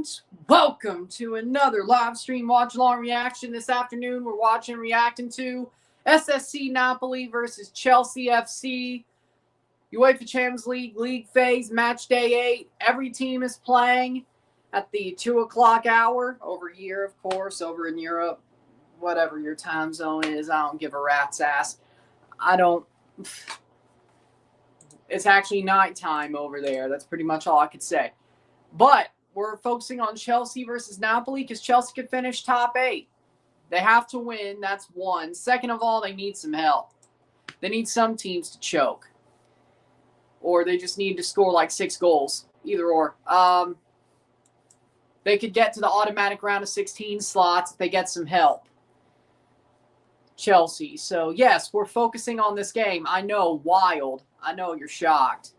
And welcome to another live stream watch-along reaction. This afternoon, we're reacting to SSC Napoli versus Chelsea FC. UEFA Champions League phase, match day 8. Every team is playing at the 2 o'clock hour. Over here, of course, over in Europe, whatever your time zone is, I don't give a rat's ass. It's actually nighttime over there. That's pretty much all I could say. But we're focusing on Chelsea versus Napoli because Chelsea could finish top 8. They have to win. That's one. Second of all, they need some help. They need some teams to choke. Or they just need to score like 6 goals. Either or. They could get to the automatic round of 16 slots if they get some help. Chelsea. So, yes, we're focusing on this game. I know, wild. I know you're shocked.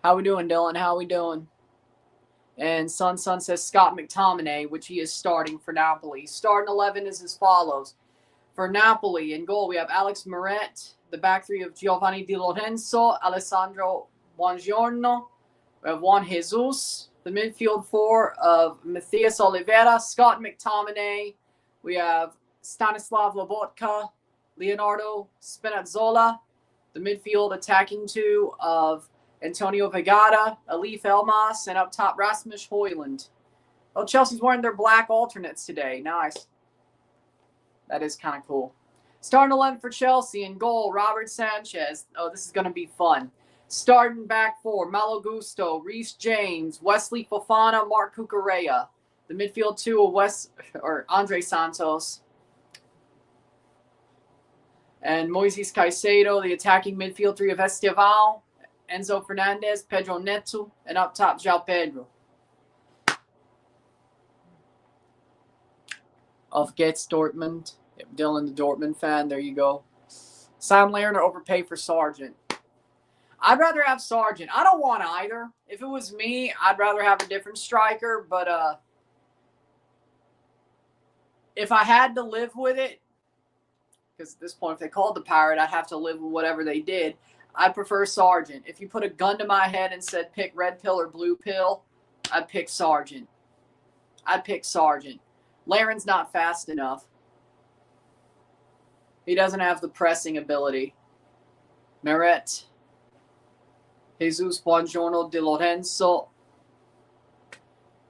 How we doing, Dillon? How we doing? And Sun says Scott McTominay, which he is starting for Napoli. Starting 11 is as follows. For Napoli, in goal, we have Alex Meret. The back three of Giovanni Di Lorenzo, Alessandro Buongiorno. We have Juan Jesus. The midfield four of Matthias Oliveira, Scott McTominay. We have Stanislav Lobotka, Leonardo Spinazzola. The midfield attacking two of Antonio Vegada, Alif Elmas, and up top, Rasmus Højlund. Oh, Chelsea's wearing their black alternates today. Nice. That is kind of cool. Starting 11 for Chelsea. In goal, Robert Sanchez. Oh, this is going to be fun. Starting back four, Malo Gusto, Reece James, Wesley Fofana, Marc Cucurella. The midfield two of Andre Santos. And Moises Caicedo, the attacking midfield three of Esteval, Enzo Fernandez, Pedro Neto, and up top, João Pedro. Of Getz Dortmund. Yep, Dillon, the Dortmund fan. There you go. Sam Lerner overpaid for Sargent. I'd rather have Sargent. I don't want either. If it was me, I'd rather have a different striker. But if I had to live with it, because at this point, if they called the Pirate, I'd have to live with whatever they did. I prefer Sargent. If you put a gun to my head and said pick red pill or blue pill, I'd pick Sargent. I'd pick Sargent. Laren's not fast enough. He doesn't have the pressing ability. Meret. Jesus Buongiorno Di Lorenzo.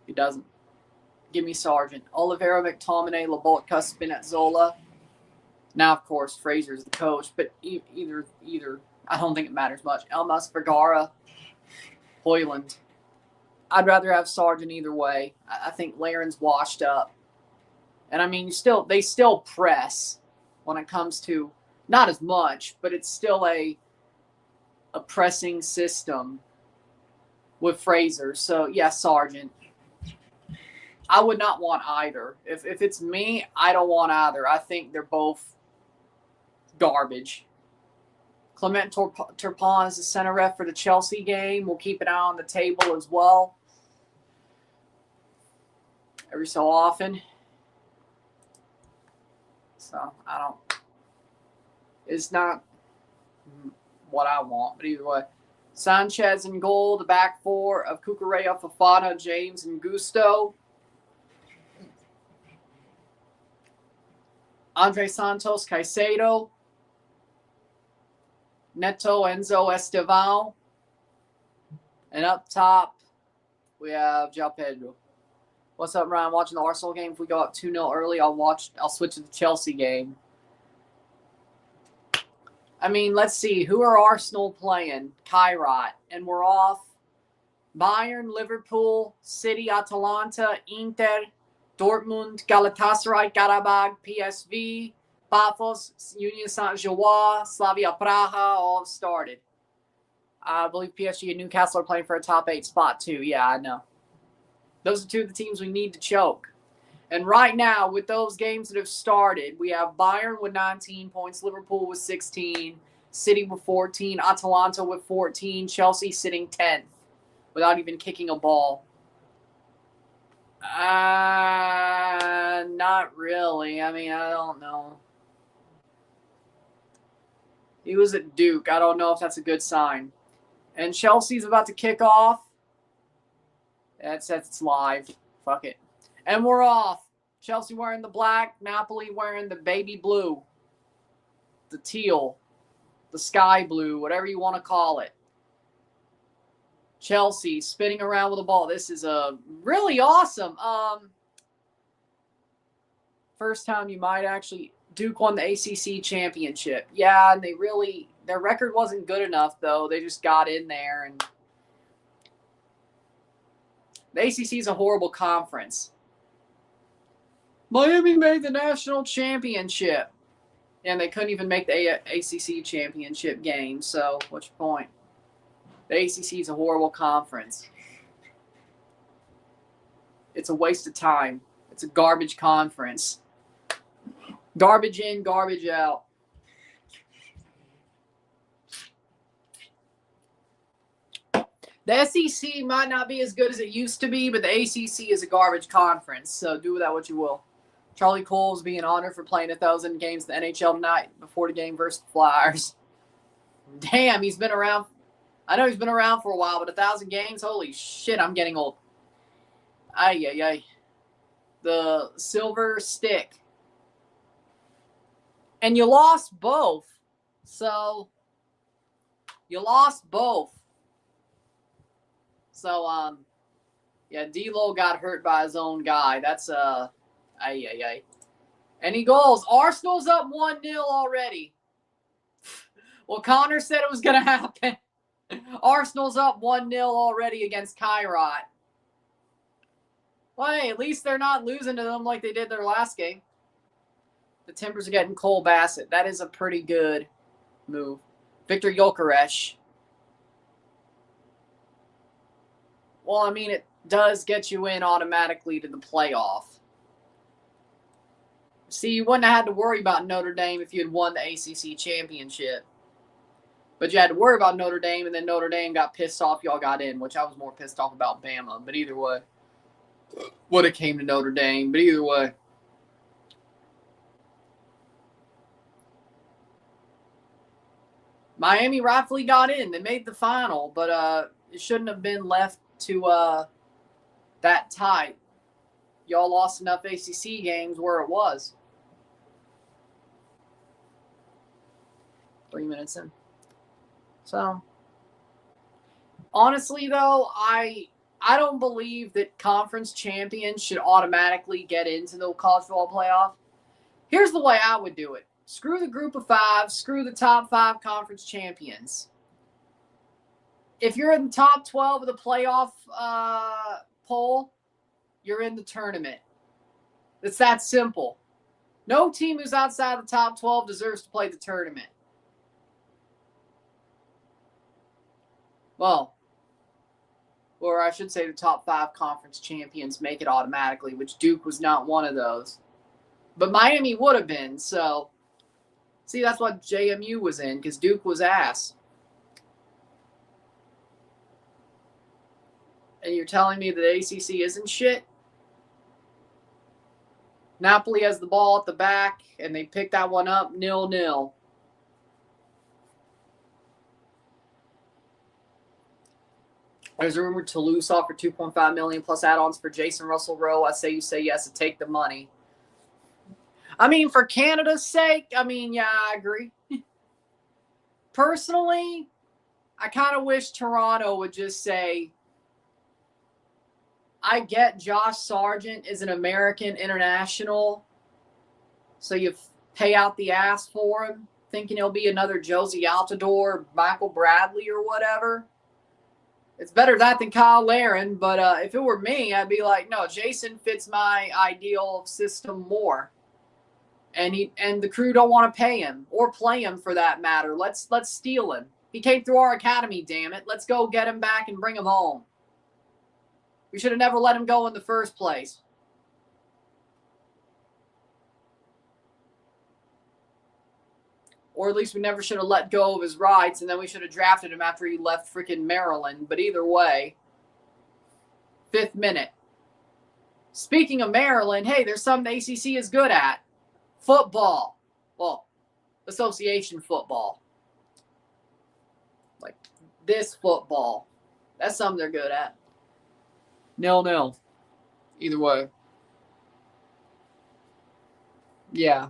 He doesn't. Give me Sargent. Oliveira, McTominay, Lobotka, Spinazzola. Now, of course, Fraser's the coach, but either. I don't think it matters much. Elmas, Vergara, Højlund. I'd rather have Sargent either way. I think Laren's washed up. And, I mean, they still press when it comes to, not as much, but it's still a pressing system with Fraser. So, yeah, Sargent. I would not want either. If it's me, I don't want either. I think they're both garbage. Clement Turpin is the center ref for the Chelsea game. We'll keep an eye on the table as well. Every so often. So, it's not what I want, but either way. Sanchez in goal, the back four of Cucurella, Fofana, James, and Gusto. Andre Santos, Caicedo. Neto, Enzo, Esteval. And up top, we have João Pedro. What's up, Ryan? Watching the Arsenal game. If we go up 2-0 early, I'll switch to the Chelsea game. I mean, let's see. Who are Arsenal playing? Kairat. And we're off. Bayern, Liverpool, City, Atalanta, Inter, Dortmund, Galatasaray, Karabag, PSV, Pafos, Union Saint-Gilloise, Slavia Praha, all have started. I believe PSG and Newcastle are playing for a top 8 spot too. Yeah, I know. Those are two of the teams we need to choke. And right now, with those games that have started, we have Bayern with 19 points, Liverpool with 16, City with 14, Atalanta with 14, Chelsea sitting 10th without even kicking a ball. Not really. I mean, I don't know. He was at Duke. I don't know if that's a good sign. And Chelsea's about to kick off. It's live. Fuck it. And we're off. Chelsea wearing the black, Napoli wearing the baby blue, the teal, the sky blue, whatever you want to call it. Chelsea spinning around with the ball. This is a really awesome. First time you might actually. Duke won the ACC championship. Yeah, and their record wasn't good enough though. They just got in there, and the ACC is a horrible conference. Miami made the national championship, and they couldn't even make the ACC championship game. So what's your point? The ACC is a horrible conference. It's a waste of time. It's a garbage conference. Garbage in, garbage out. The SEC might not be as good as it used to be, but the ACC is a garbage conference, so do with that what you will. Charlie Cole's being honored for playing 1,000 games in the NHL tonight before the game versus the Flyers. Damn, he's been around. I know he's been around for a while, but 1,000 games? Holy shit, I'm getting old. Ay. The silver stick. And you lost both. So, you lost both. So, yeah, D'Lo got hurt by his own guy. That's, ay. Any goals? Arsenal's up 1-0 already. Well, Connor said it was going to happen. Arsenal's up 1-0 already against Kairat. Well, hey, at least they're not losing to them like they did their last game. The Timbers are getting Cole Bassett. That is a pretty good move. Victor Gyökeres. Well, I mean, it does get you in automatically to the playoff. See, you wouldn't have had to worry about Notre Dame if you had won the ACC championship. But you had to worry about Notre Dame, and then Notre Dame got pissed off y'all got in, which I was more pissed off about Bama. But either way, would have came to Notre Dame. But either way. Miami rightfully got in. They made the final, but it shouldn't have been left to that tight. Y'all lost enough ACC games where it was. 3 minutes in. So, honestly, though, I don't believe that conference champions should automatically get into the college football playoff. Here's the way I would do it. Screw the group of five. Screw the top 5 conference champions. If you're in the top 12 of the playoff poll, you're in the tournament. It's that simple. No team who's outside the top 12 deserves to play the tournament. Well, or I should say the top 5 conference champions make it automatically, which Duke was not one of those. But Miami would have been, so... See, that's what JMU was in, because Duke was ass. And you're telling me that ACC isn't shit? Napoli has the ball at the back, and they pick that one up 0-0. There's a rumor Toulouse offered $2.5 million plus add-ons for Jason Russell Rowe. I say you say yes and take the money. I mean, for Canada's sake, yeah, I agree. Personally, I kind of wish Toronto would just say, I get Josh Sargent is an American international, so you pay out the ass for him, thinking he'll be another Josie Altidore, Michael Bradley, or whatever. It's better that than Kyle Larin, but if it were me, I'd be like, no, Jason fits my ideal system more. And the crew don't want to pay him or play him for that matter. Let's steal him. He came through our academy, damn it. Let's go get him back and bring him home. We should have never let him go in the first place. Or at least we never should have let go of his rights, and then we should have drafted him after he left freaking Maryland. But either way, 5th minute. Speaking of Maryland, hey, there's something the ACC is good at. Football. Well, association football. Like this football. That's something they're good at. 0-0. Either way. Yeah.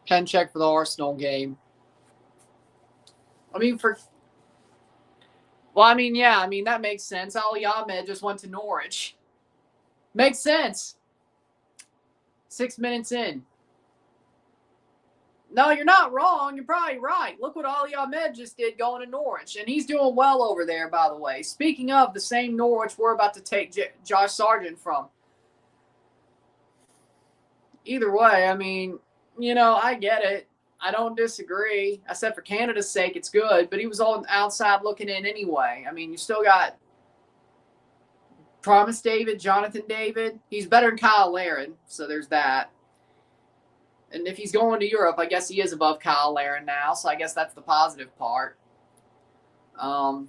Pen check for the Arsenal game. I mean, that makes sense. Ali Ahmed just went to Norwich. Makes sense. 6 minutes in. No, you're not wrong. You're probably right. Look what Ali Ahmed just did going to Norwich. And he's doing well over there, by the way. Speaking of the same Norwich we're about to take Josh Sargent from. Either way, I mean, I get it. I don't disagree. I said for Canada's sake, it's good. But he was on the outside looking in anyway. I mean, you still got Promise David, Jonathan David. He's better than Kyle Larin, so there's that. And if he's going to Europe, I guess he is above Kyle Larin now, so I guess that's the positive part. No,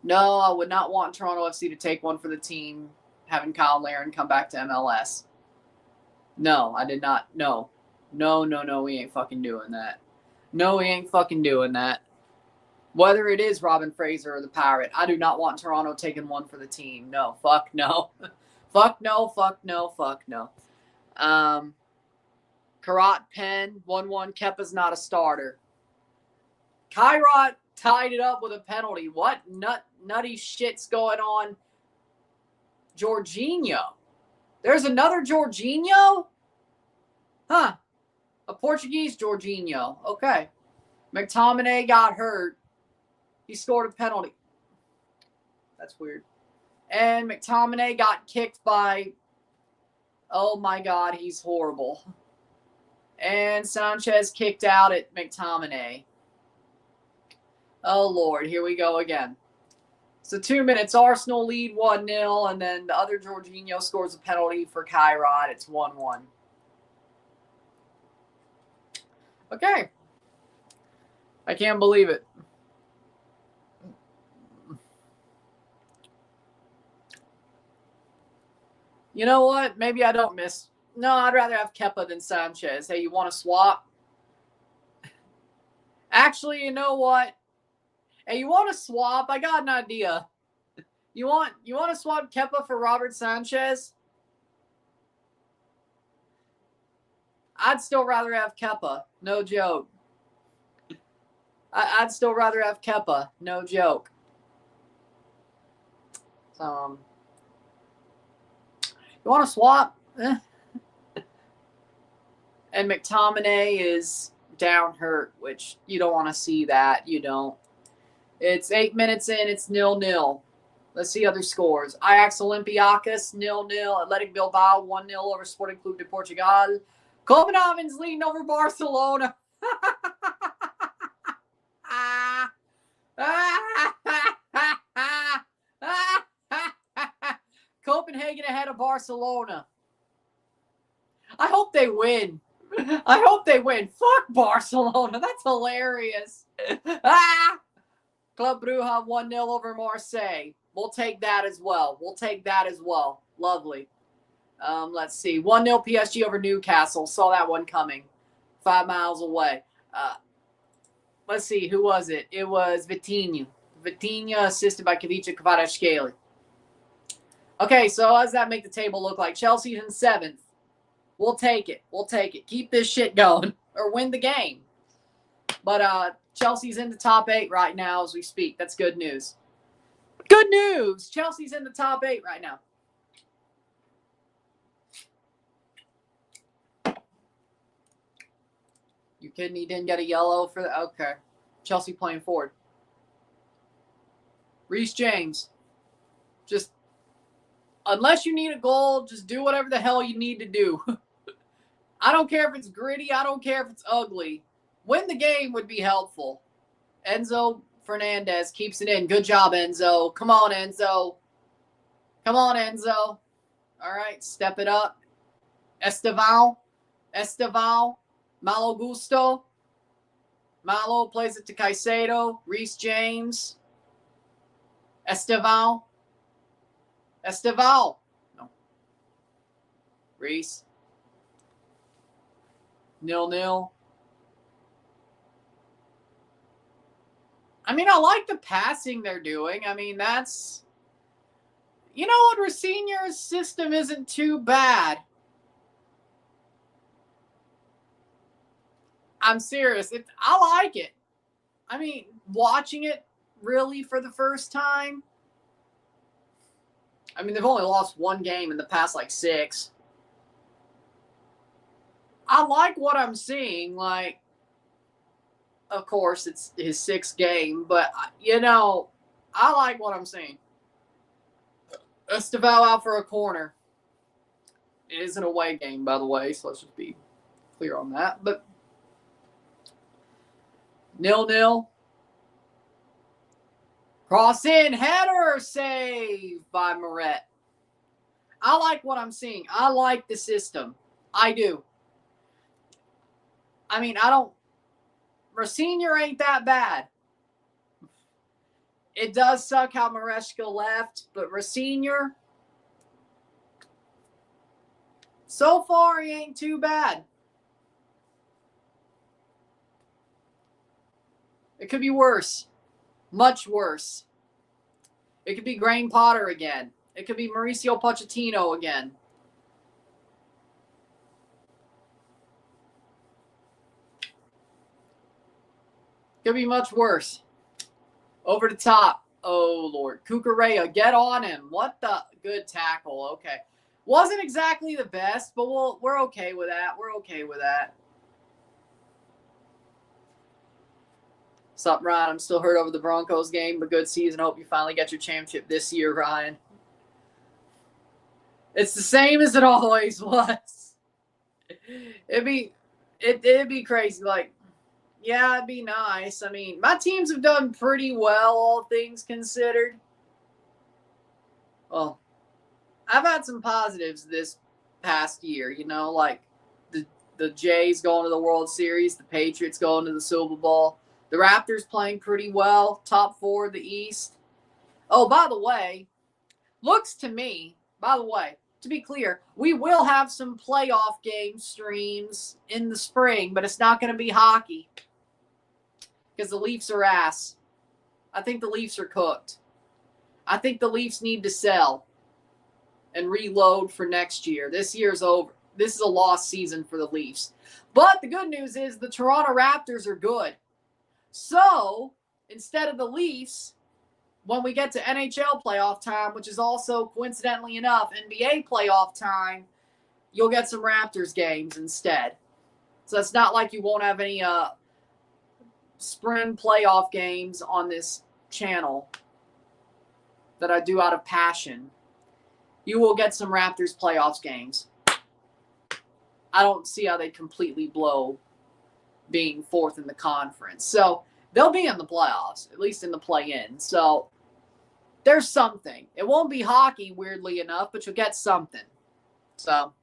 I would not want Toronto FC to take one for the team, having Kyle Larin come back to MLS. No, I did not. No, we ain't fucking doing that. No, we ain't fucking doing that. Whether it is Robin Fraser or the Pirate, I do not want Toronto taking one for the team. No, fuck no. Fuck no. Karat Penn, 1-1. Kepa's not a starter. Kairat tied it up with a penalty. What nutty shit's going on? Jorginho. There's another Jorginho? Huh. A Portuguese Jorginho. Okay. McTominay got hurt. He scored a penalty. That's weird. And McTominay got kicked by... Oh my God, he's horrible. And Sanchez kicked out at McTominay. Oh Lord, here we go again. So 2 minutes, Arsenal lead 1-0, and then the other Jorginho scores a penalty for Kairat. It's 1-1. Okay. I can't believe it. You know what? Maybe I don't miss... No, I'd rather have Kepa than Sanchez. Hey, you want to swap? Actually, you know what? Hey, you want to swap? I got an idea. You want to swap Kepa for Robert Sanchez? I'd still rather have Kepa. No joke. I'd still rather have Kepa. No joke. You want to swap? And McTominay is down hurt, which you don't want to see that. You don't. It's 8 minutes in. It's 0-0. Let's see other scores. Ajax Olympiacos 0-0. Athletic Bilbao 1-0 over Sporting Club de Portugal. Copenhagen's leading over Barcelona. Copenhagen ahead of Barcelona. I hope they win. Fuck Barcelona. That's hilarious. Club Brugge 1-0 over Marseille. We'll take that as well. Lovely. Let's see. 1-0 PSG over Newcastle. Saw that one coming. 5 miles away. Let's see. Who was it? It was Vitinha. Vitinha assisted by Kavica Kvaratskhelia. Okay, so how does that make the table look like? Chelsea's in 7th. We'll take it. Keep this shit going. Or win the game. But Chelsea's in the top 8 right now as we speak. That's good news. Good news! Chelsea's in the top 8 right now. You kidding? He didn't get a yellow for the... Okay. Chelsea playing forward. Reece James. Just... Unless you need a goal, just do whatever the hell you need to do. I don't care if it's gritty. I don't care if it's ugly. Win the game would be helpful. Enzo Fernandez keeps it in. Good job, Enzo. Come on, Enzo. All right, step it up. Esteval. Malo Gusto. Malo plays it to Caicedo. Reece James. Esteval. No. Reece. 0-0. I mean, I like the passing they're doing. I mean, that's, you know what, Rosinier's system isn't too bad. I'm serious. I like it. I mean, watching it really for the first time. I mean, they've only lost one game in the past, like, 6. I like what I'm seeing. Like, of course, it's his 6th game, but, you know, I like what I'm seeing. Estevao out for a corner. It is an away game, by the way, so let's just be clear on that. But 0-0. Cross in, header, save by Moret. I like what I'm seeing. I like the system. I do. I mean, Rosinior ain't that bad. It does suck how Mareshka left, but Rosinior, so far, he ain't too bad. It could be worse. Much worse. It could be Graham Potter again. It could be Mauricio Pochettino again. Could be much worse. Over the top. Oh, Lord. Cucurella, get on him. What the? Good tackle. Okay. Wasn't exactly the best, but we're okay with that. We're okay with that. What's up, Ryan? I'm still hurt over the Broncos game, but good season. Hope you finally get your championship this year, Ryan. It's the same as it always was. It'd be crazy. Like, yeah, it'd be nice. I mean, my teams have done pretty well, all things considered. Well, I've had some positives this past year, you know, like the Jays going to the World Series, the Patriots going to the Super Bowl, the Raptors playing pretty well, top 4 of the East. Oh, by the way, to be clear, we will have some playoff game streams in the spring, but it's not going to be hockey because the Leafs are ass. I think the Leafs are cooked. I think the Leafs need to sell and reload for next year. This year's over. This is a lost season for the Leafs. But the good news is the Toronto Raptors are good. So instead of the Leafs, when we get to NHL playoff time, which is also, coincidentally enough, NBA playoff time, you'll get some Raptors games instead. So it's not like you won't have any spring playoff games on this channel that I do out of passion. You will get some Raptors playoffs games. I don't see how they completely blow being 4th in the conference. So they'll be in the playoffs, at least in the play-in. So there's something. It won't be hockey, weirdly enough, but you'll get something. So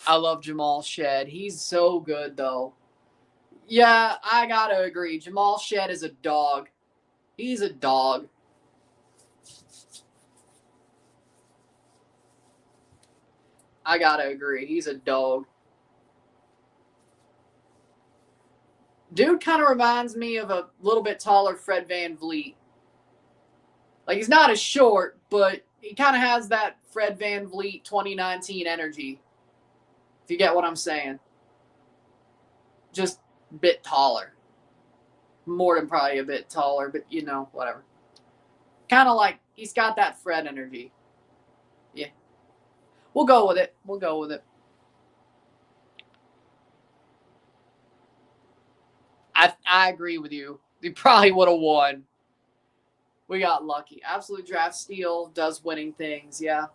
I love Jamal Shed. He's so good, though. Yeah, I got to agree. Jamal Shed is a dog. He's a dog. I got to agree. He's a dog. Dude kind of reminds me of a little bit taller Fred VanVleet. Like, he's not as short, but he kind of has that Fred VanVleet 2019 energy. If you get what I'm saying. Just a bit taller. More than probably a bit taller, but, you know, whatever. Kind of like, he's got that Fred energy. Yeah. We'll go with it. We'll go with it. I agree with you. We probably would have won. We got lucky. Absolute draft steal does winning things, yeah.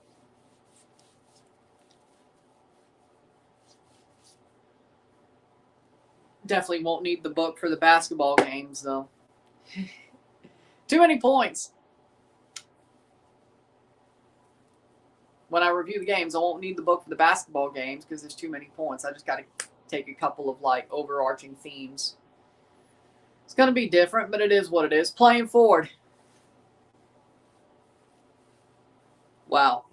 Definitely won't need the book for the basketball games, though. Too many points. When I review the games, I won't need the book for the basketball games because there's too many points. I just got to take a couple of, like, overarching themes. It's going to be different, but it is what it is. Playing forward. Wow.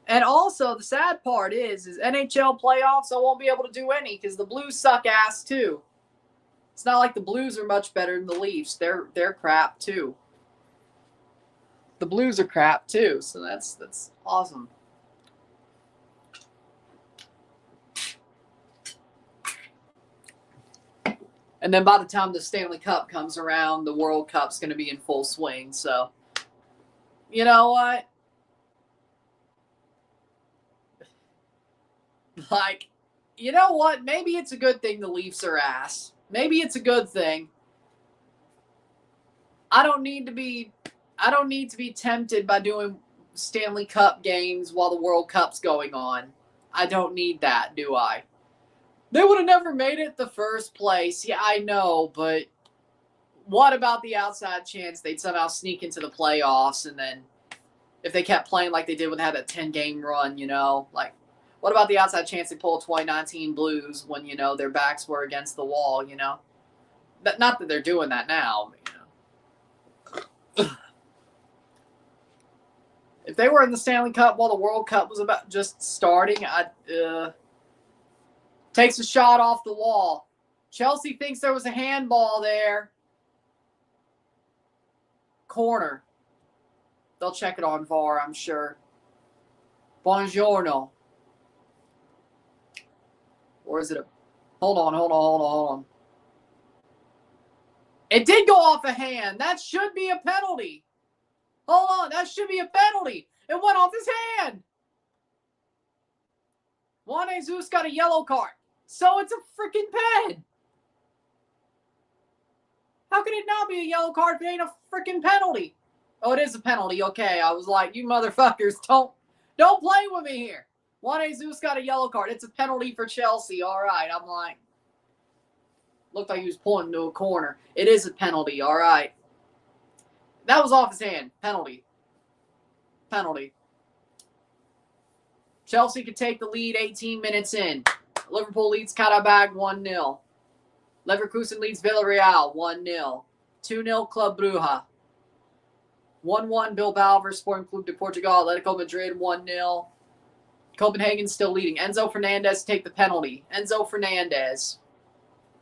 And also, the sad part is NHL playoffs, I won't be able to do any because the Blues suck ass too. It's not like the Blues are much better than the Leafs. They're crap too. The Blues are crap too, so that's awesome. And then by the time the Stanley Cup comes around, the World Cup's going to be in full swing. So, you know what? Like, you know what? Maybe it's a good thing the Leafs are ass. Maybe it's a good thing. I don't need to be tempted by doing Stanley Cup games while the World Cup's going on. I don't need that, do I? They would have never made it the first place. Yeah, I know, but what about the outside chance they'd somehow sneak into the playoffs, and then if they kept playing like they did when they had that 10-game run, you know? Like, what about the outside chance they pull 2019 Blues when, you know, their backs were against the wall, you know? Not that they're doing that now, you know. If they were in the Stanley Cup while the World Cup was about just starting, takes a shot off the wall. Chelsea thinks there was a handball there. Corner. They'll check it on VAR, I'm sure. Buongiorno. Or is it a... Hold on. It did go off a hand. That should be a penalty. Hold on. That should be a penalty. It went off his hand. Juan Jesus got a yellow card. So it's a freaking pen. How can it not be a yellow card if it ain't a freaking penalty? Oh, it is a penalty. Okay, I was like, you motherfuckers, don't play with me here. Juan Jesus got a yellow card. It's a penalty for Chelsea. All right, I'm like, looked like he was pulling to a corner. It is a penalty. All right. That was off his hand. Penalty. Chelsea could take the lead 18 minutes in. Liverpool leads Karabag 1-0. Leverkusen leads Villarreal 1-0. 2-0 Club Brugge. 1-1 Bilbao versus Sporting Club de Portugal. Atletico Madrid 1-0. Copenhagen still leading. Enzo Fernandez take the penalty. Enzo Fernandez.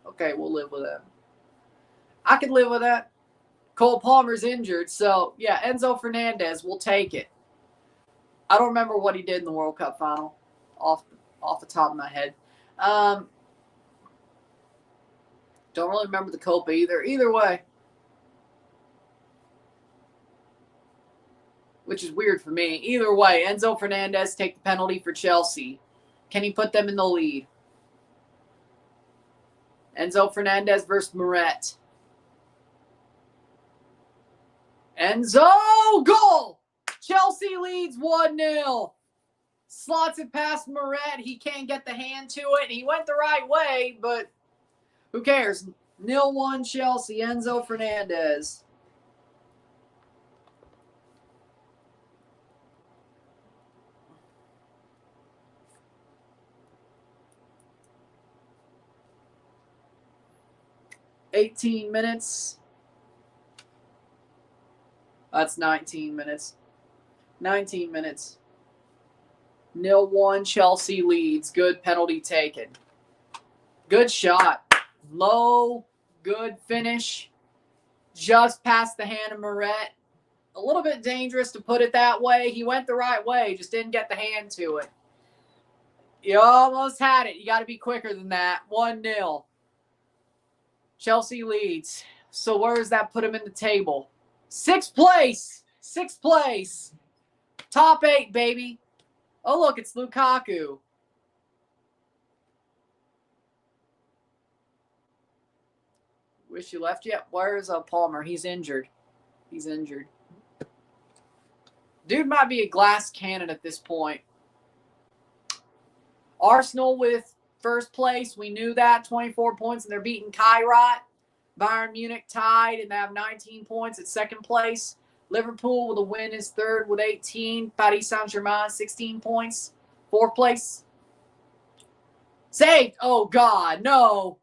Okay, we'll live with that. I could live with that. Cole Palmer's injured, so yeah, Enzo Fernandez will take it. I don't remember what he did in the World Cup final off the top of my head. Don't really remember the Copa either. Either way, which is weird for me. Either way, Enzo Fernandez take the penalty for Chelsea. Can he put them in the lead? Enzo Fernandez versus Moret. Enzo! Goal! Chelsea leads 1-0. Slots it past Moret. He can't get the hand to it. He went the right way, but who cares? 0-1 Chelsea. Enzo Fernandez. $18 minutes. That's 19 minutes. 19 minutes. 0-1 Chelsea leads. Good penalty taken. Good shot. Low. Good finish. Just past the hand of Moret. A little bit dangerous to put it that way. He went the right way. Just didn't get the hand to it. You almost had it. You got to be quicker than that. 1-0. Chelsea leads. So where does that put him in the table? Sixth place. Top 8, baby. Oh, look, it's Lukaku. Wish you left yet. Where's Palmer? He's injured. Dude might be a glass cannon at this point. Arsenal with first place. We knew that. 24 points, and they're beating Kairat. Bayern Munich tied, and they have 19 points at second place. Liverpool with a win is third with 18. Paris Saint-Germain, 16 points. Fourth place. Saved. Oh, God, no.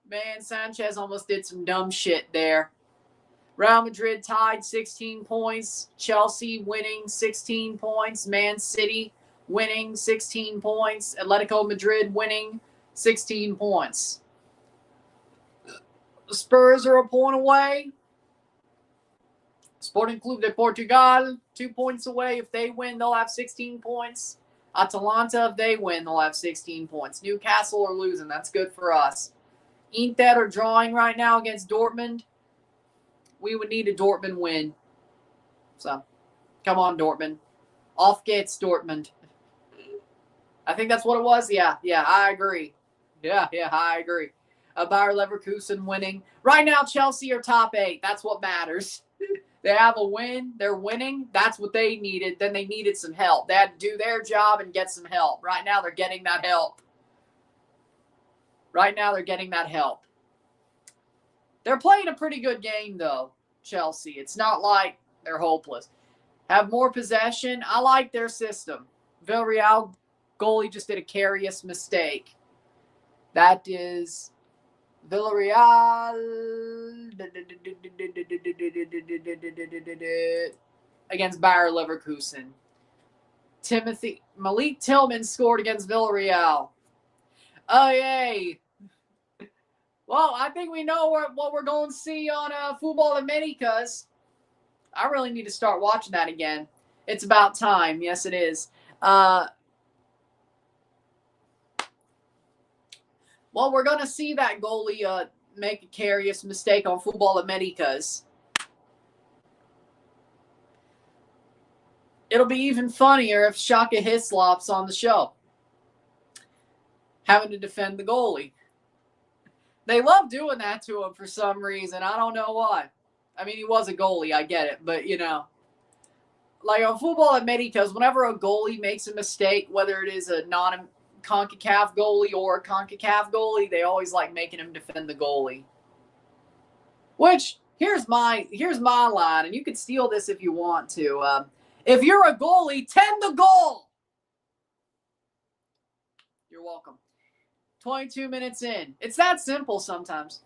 Man, Sanchez almost did some dumb shit there. Real Madrid tied, 16 points. Chelsea winning, 16 points. Man City winning, 16 points. Atletico Madrid winning, 16 points. The Spurs are a point away. Sporting Clube de Portugal, 2 points away. If they win, they'll have 16 points. Atalanta, if they win, they'll have 16 points. Newcastle are losing. That's good for us. Inter are drawing right now against Dortmund. We would need a Dortmund win. So, come on, Dortmund. Off gets Dortmund. I think that's what it was. Yeah, I agree. Yeah, I agree. Bayer Leverkusen winning. Right now, Chelsea are top 8. That's what matters. They have a win. They're winning. That's what they needed. Then they needed some help. They had to do their job and get some help. Right now, they're getting that help. They're playing a pretty good game, though, Chelsea. It's not like they're hopeless. Have more possession. I like their system. Villarreal goalie just did a curious mistake. That is Villarreal against Bayer Leverkusen. Malik Tillman scored against Villarreal. Oh, yay. Well, I think we know what we're going to see on Football Americas. I really need to start watching that again. It's about time. Yes, it is. Well, we're going to see that goalie make a curious mistake on Football Americas. It'll be even funnier if Shaka Hislop's on the show, having to defend the goalie. They love doing that to him for some reason. I don't know why. I mean, he was a goalie. I get it. But, like on Football Americas, whenever a goalie makes a mistake, whether it is a non-CONCACAF goalie or a CONCACAF goalie, they always like making him defend the goalie. Which, here's my line, and you can steal this if you want to. If you're a goalie, tend the goal. You're welcome. 22 minutes in. It's that simple sometimes.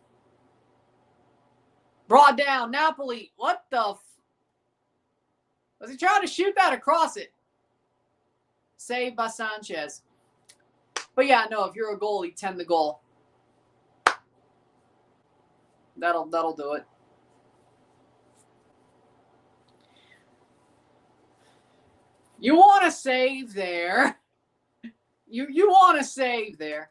Brought down. Napoli. What the was he trying to shoot that across it? Saved by Sanchez. But yeah, no, if you're a goalie, tend the goal. That'll do it. You want to save there. You want to save there.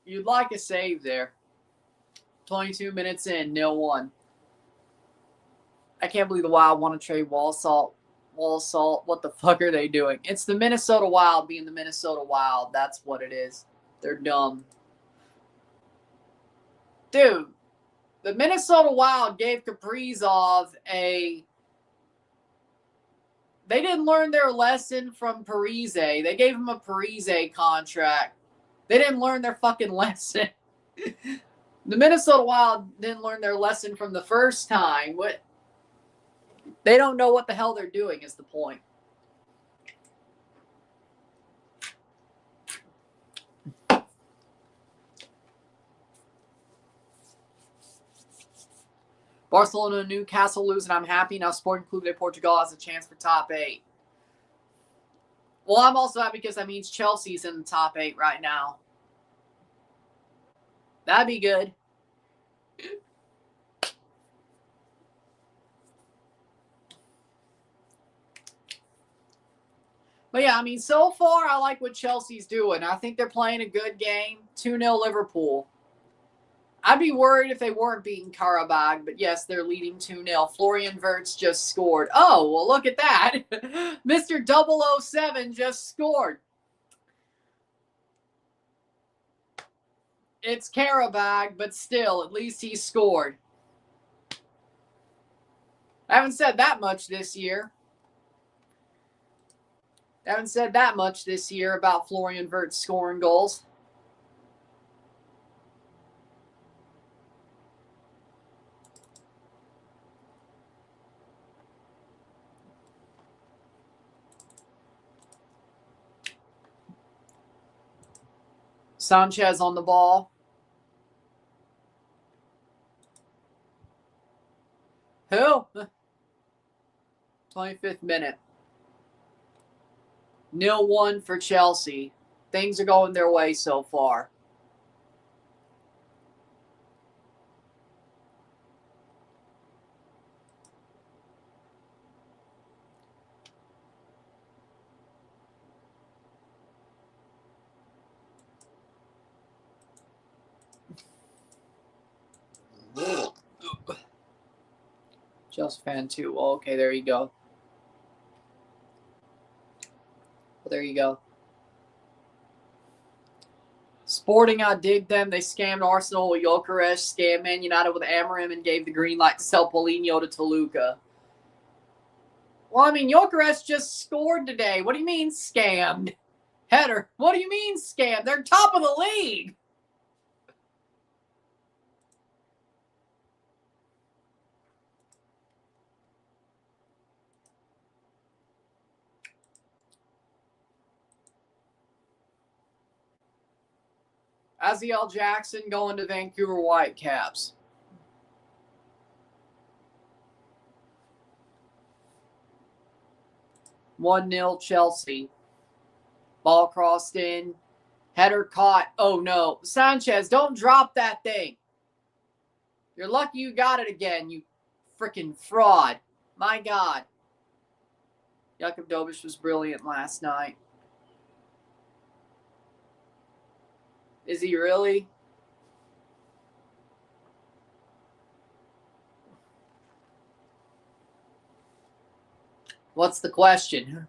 You'd like a save there. 22 minutes in, 0-1. I can't believe the Wild want to trade Walsall. What the fuck are they doing? It's the Minnesota Wild being the Minnesota Wild. That's what it is. They're dumb. Dude, the Minnesota Wild gave Kaprizov They didn't learn their lesson from Parise. They gave him a Parise contract. They didn't learn their fucking lesson. The Minnesota Wild didn't learn their lesson from the first time. They don't know what the hell they're doing is the point. Barcelona, Newcastle losing. I'm happy. Now Sporting Clube de Portugal has a chance for top 8. Well, I'm also happy because that means Chelsea's in the top 8 right now. That'd be good. But yeah, I mean, so far I like what Chelsea's doing. I think they're playing a good game. 2-0 Liverpool. I'd be worried if they weren't beating Karabakh, but yes, they're leading 2-0. Florian Wirtz just scored. Oh, well, look at that. Mr. 007 just scored. It's Karabakh, but still, at least he scored. I haven't said that much this year. About Florian Wirtz scoring goals. Sanchez on the ball. Who? 25th minute. 0-1 for Chelsea. Things are going their way so far. Chelsea fan too. Well, okay, there you go. Well, there you go. Sporting, I dig them. They scammed Arsenal with Gyökeres, scammed Man United with Amorim, and gave the green light to sell Paulinho to Toluca. Well, I mean, Gyökeres just scored today. What do you mean scammed? Header. What do you mean scammed? They're top of the league. Isiah Jackson going to Vancouver Whitecaps. (1-0) Chelsea. Ball crossed in. Header caught. Oh, no. Sanchez, don't drop that thing. You're lucky you got it again, you freaking fraud. My God. Jakub Dobiš was brilliant last night. Is he really? What's the question?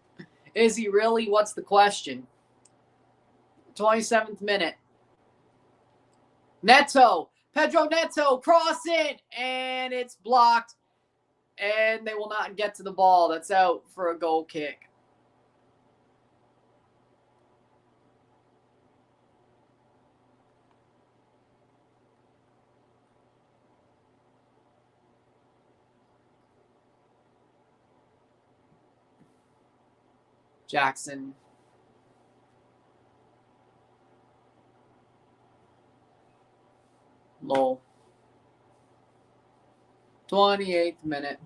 Is he really? What's the question? 27th minute. Neto. Pedro Neto. Cross it. And it's blocked. And they will not get to the ball. That's out for a goal kick. Jackson. Low. 28th minute.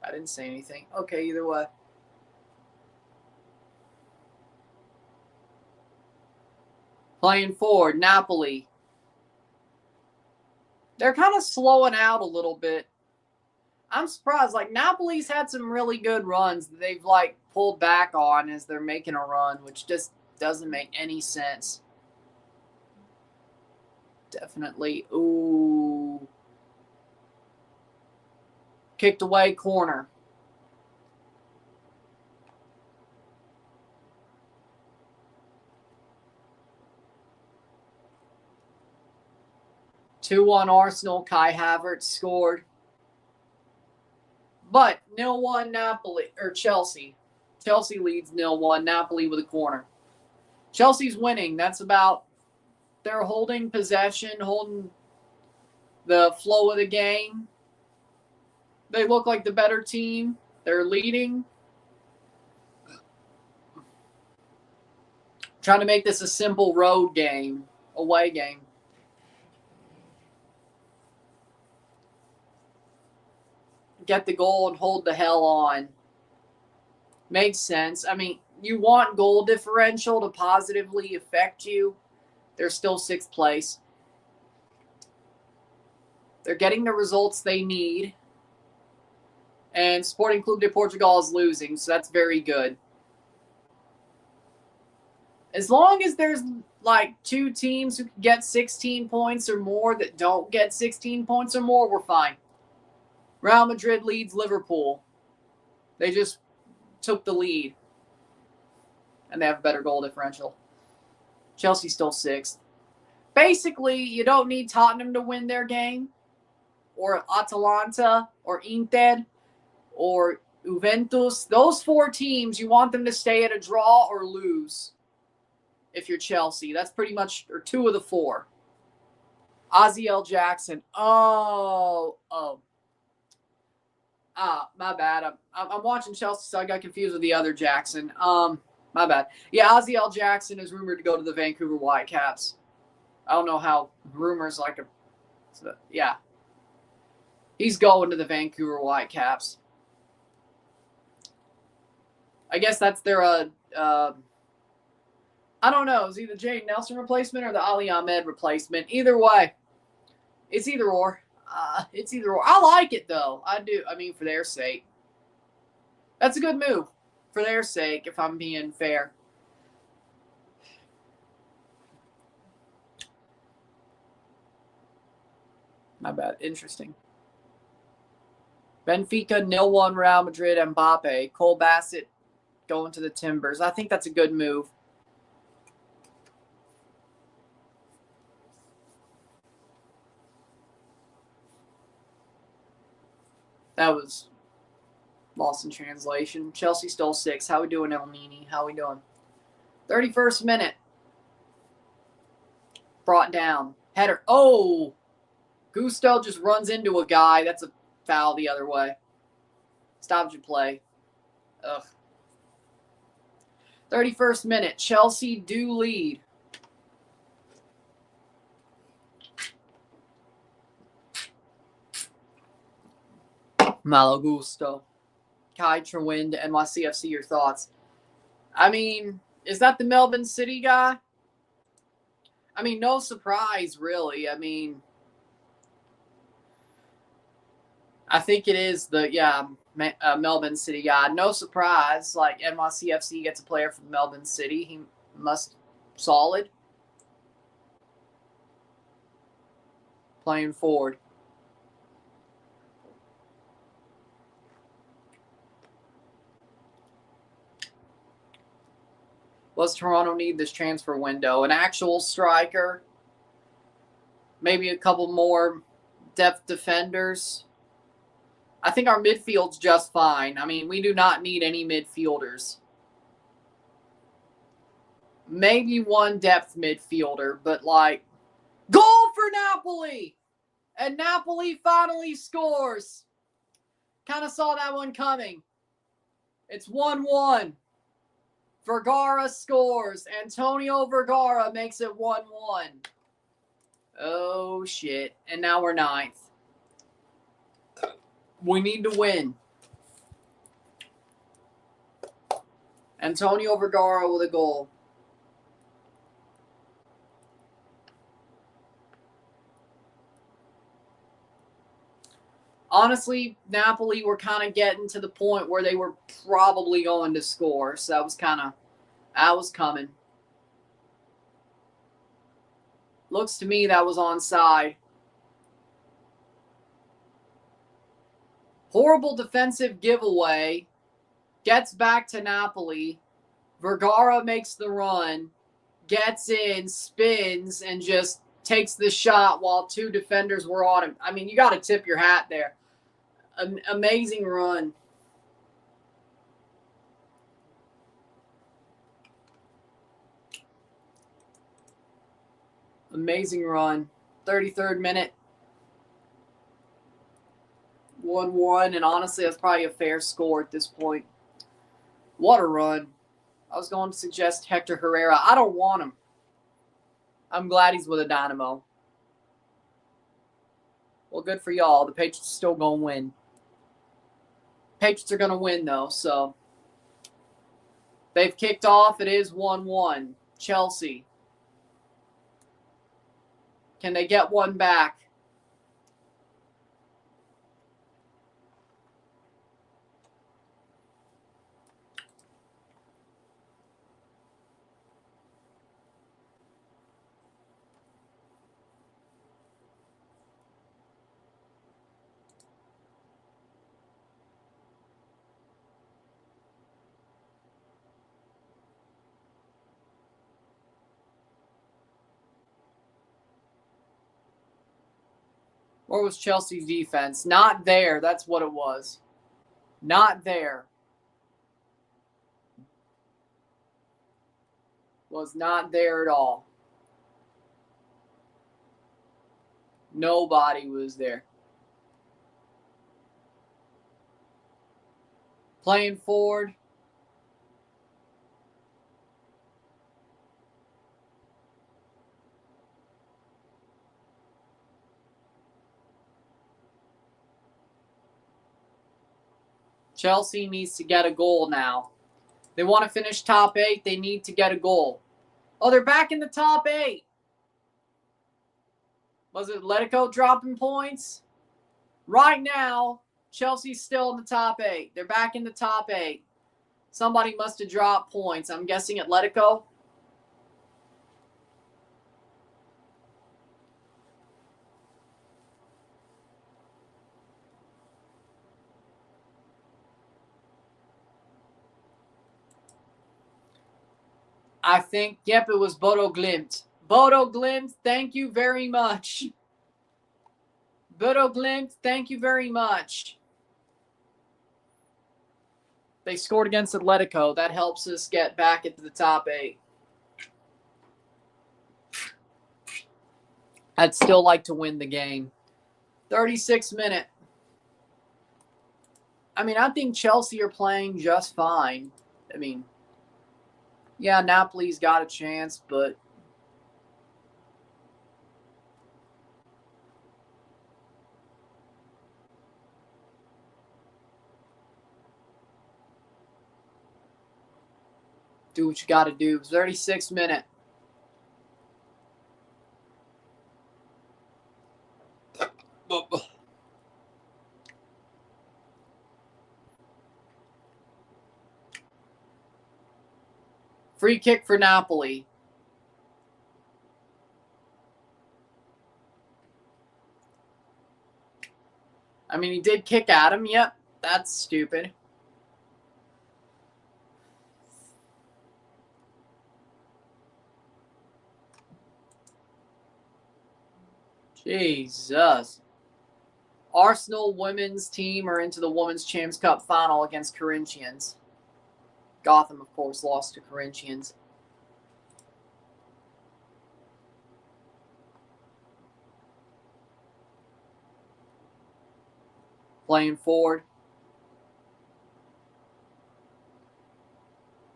I didn't say anything. Okay, either way. Playing forward, Napoli. They're kind of slowing out a little bit. I'm surprised. Like, Napoli's had some really good runs that they've, like, pulled back on as they're making a run, which just doesn't make any sense. Definitely. Ooh. Kicked away corner. (2-1) Arsenal. Kai Havertz scored. But 0-1 Napoli or Chelsea. Chelsea leads 0-1. Napoli with a corner. Chelsea's winning. That's about, they're holding possession, holding the flow of the game. They look like the better team. They're leading. Trying to make this a simple road game, away game. Get the goal and hold the hell on. Makes sense. I mean, you want goal differential to positively affect you. They're still 6th place. They're getting the results they need. And Sporting Clube de Portugal is losing, so that's very good. As long as there's like 2 teams who can get 16 points or more that don't get 16 points or more, we're fine. Real Madrid leads Liverpool. They just took the lead. And they have a better goal differential. Chelsea's still 6th. Basically, you don't need Tottenham to win their game. Or Atalanta. Or Inter. Or Juventus. Those 4 teams, you want them to stay at a draw or lose. If you're Chelsea. That's pretty much, or 2 of the 4. Isiah Jackson. Oh. My bad. I'm watching Chelsea, so I got confused with the other Jackson. My bad. Yeah, Isiah Jackson is rumored to go to the Vancouver Whitecaps. I don't know how rumors like a... So, yeah. He's going to the Vancouver Whitecaps. I guess that's their, I don't know. It's either Jay Nelson replacement or the Ali Ahmed replacement. Either way, it's either or. It's either or. I like it, though. I do. I mean, for their sake. That's a good move. For their sake, if I'm being fair. My bad. Interesting. Benfica, 0-1 Real Madrid, Mbappe. Cole Bassett going to the Timbers. I think that's a good move. That was lost in translation. Chelsea stole 6. How we doing, El Nini? How we doing? 31st minute. Brought down. Header. Oh! Gusto just runs into a guy. That's a foul the other way. Stopped your play. Ugh. 31st minute. Chelsea do lead. Malo Gusto. Kai Trewind, NYCFC, your thoughts? I mean, is that the Melbourne City guy? I mean, no surprise, really. I mean, I think it is the, Melbourne City guy. No surprise. Like, NYCFC gets a player from Melbourne City. He must solid. Playing forward. What's Toronto need this transfer window? An actual striker. Maybe a couple more depth defenders. I think our midfield's just fine. I mean, we do not need any midfielders. Maybe one depth midfielder, but like, goal for Napoli! And Napoli finally scores. Kind of saw that one coming. It's 1-1. Vergara scores. Antonio Vergara makes it 1-1. Oh, shit. And now we're 9th. We need to win. Antonio Vergara with a goal. Honestly, Napoli were kind of getting to the point where they were probably going to score. So that was coming. Looks to me that was onside. Horrible defensive giveaway. Gets back to Napoli. Vergara makes the run. Gets in, spins, and just takes the shot while 2 defenders were on him. I mean, you got to tip your hat there. An amazing run. Amazing run. 33rd minute. 1-1, and honestly, that's probably a fair score at this point. What a run. I was going to suggest Hector Herrera. I don't want him. I'm glad he's with a Dynamo. Well, good for y'all. The Patriots are still going to win. Patriots are going to win, though, so. They've kicked off. It is 1-1. Chelsea. Can they get one back? Where was Chelsea's defense? Not there. That's what it was. Not there. Was not there at all. Nobody was there. Playing forward. Chelsea needs to get a goal now. They want to finish top 8. They need to get a goal. Oh, they're back in the top 8. Was it Atletico dropping points? Right now, Chelsea's still in the top 8. They're back in the top 8. Somebody must have dropped points. I'm guessing Atletico. I think, yep, it was Bodo Glimt. Bodo Glimt, thank you very much. Bodo Glimt, thank you very much. They scored against Atletico. That helps us get back into the top 8. I'd still like to win the game. 36 minute. I mean, I think Chelsea are playing just fine. I mean, yeah, Napoli's got a chance, but do what you got to do. 36 minute. Free kick for Napoli. I mean, he did kick at him. Yep, that's stupid. Jesus. Arsenal women's team are into the Women's Champions Cup final against Corinthians. Gotham, of course, lost to Corinthians. Playing forward.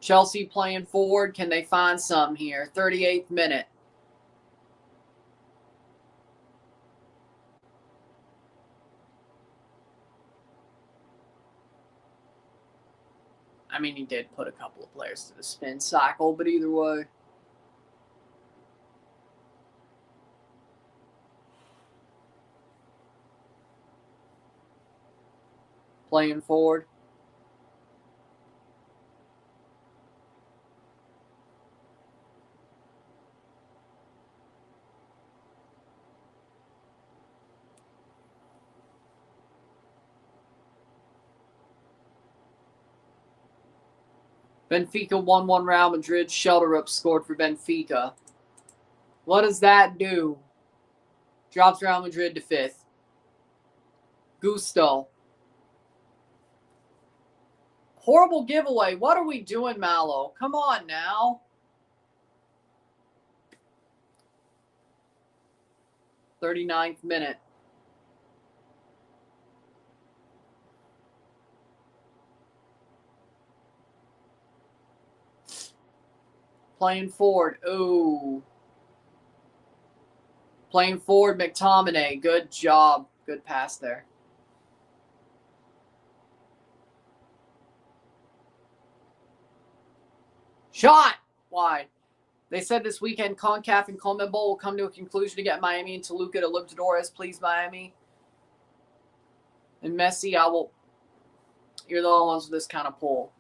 Chelsea playing forward. Can they find some here? 38th minute. I mean, he did put a couple of players to the spin cycle, but either way. Playing forward. Benfica 1-1 Real Madrid. Shelterup scored for Benfica. What does that do? Drops Real Madrid to 5th. Gusto. Horrible giveaway. What are we doing, Mallow? Come on now. 39th minute. Playing forward. Ooh. Playing forward, McTominay. Good job. Good pass there. Shot! Wide. They said this weekend CONCACAF and CONMEBOL will come to a conclusion to get Miami and Toluca to Libertadores. Please, Miami. And Messi, you're the only ones with this kind of pull.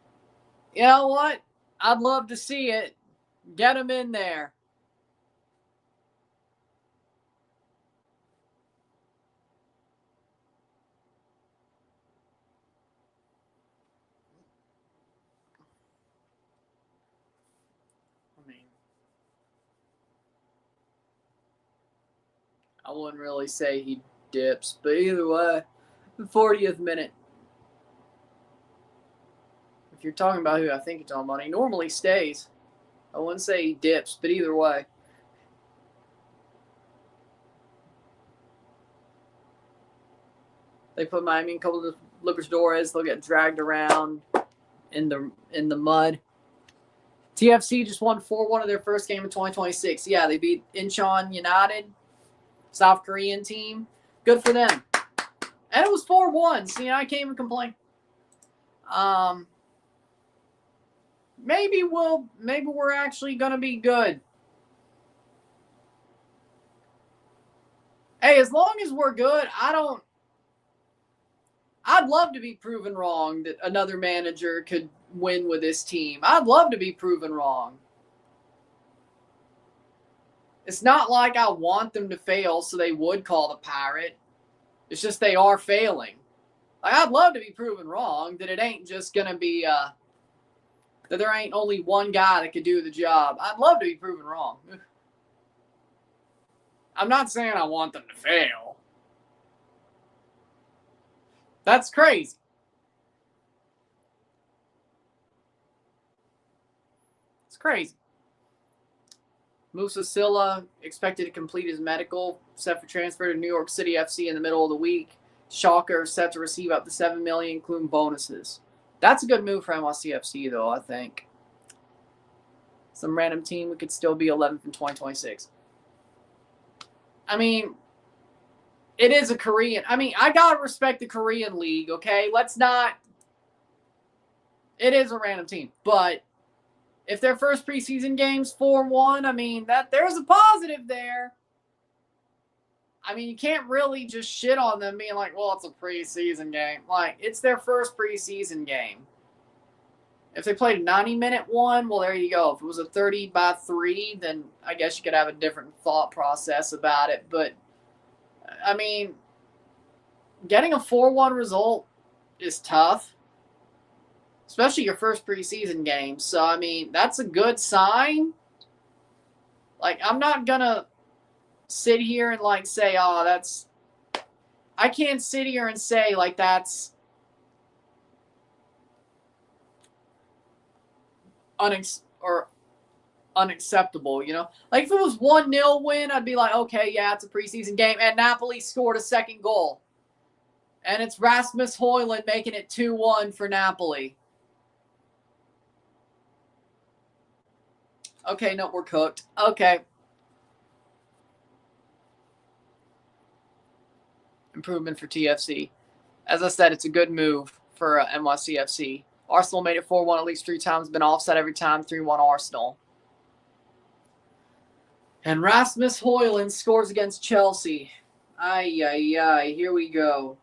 You know what? I'd love to see it. Get him in there. I wouldn't really say he dips, but either way, the 40th minute. If you're talking about who I think you're talking about, he normally stays. I wouldn't say he dips, but either way. They put Miami in a couple of Libertadores. They'll get dragged around in the mud. TFC just won 4-1 of their first game in 2026. Yeah, they beat Incheon United, South Korean team. Good for them. And it was 4-1. See, I can't even complain. maybe we're actually going to be good. Hey, as long as we're good, I'd love to be proven wrong that another manager could win with this team. I'd love to be proven wrong. It's not like I want them to fail so they would call the Pirate. It's just they are failing. Like, I'd love to be proven wrong that it ain't just going to be that there ain't only one guy that could do the job. I'd love to be proven wrong. I'm not saying I want them to fail. That's crazy. It's crazy. Musa Silla expected to complete his medical, set for transfer to New York City FC in the middle of the week. Schalke set to receive up to $7 million, including bonuses. That's a good move for NYCFC, though, I think. Some random team, we could still be 11th in 2026. I mean, it is a Korean. I mean, I got to respect the Korean league, okay? Let's not. It is a random team. But if their first preseason game's 4-1, I mean, there's a positive there. I mean, you can't really just shit on them being like, well, it's a preseason game. Like, it's their first preseason game. If they played a 90-minute one, well, there you go. If it was a 30-3, then I guess you could have a different thought process about it. But, I mean, getting a 4-1 result is tough, especially your first preseason game. So, I mean, that's a good sign. Like, I'm not going to sit here and, like, say, oh, that's – I can't sit here and say, like, that's unacceptable, you know? Like, if it was 1-0 win, I'd be like, okay, yeah, it's a preseason game. And Napoli scored a second goal. And it's Rasmus Højlund making it 2-1 for Napoli. Okay, no, we're cooked. Okay. Improvement for TFC. As I said, it's a good move for NYCFC. Arsenal made it 4-1 at least 3 times, been offset every time, 3-1 Arsenal. And Rasmus Højlund scores against Chelsea. Ay, ay, ay, here we go.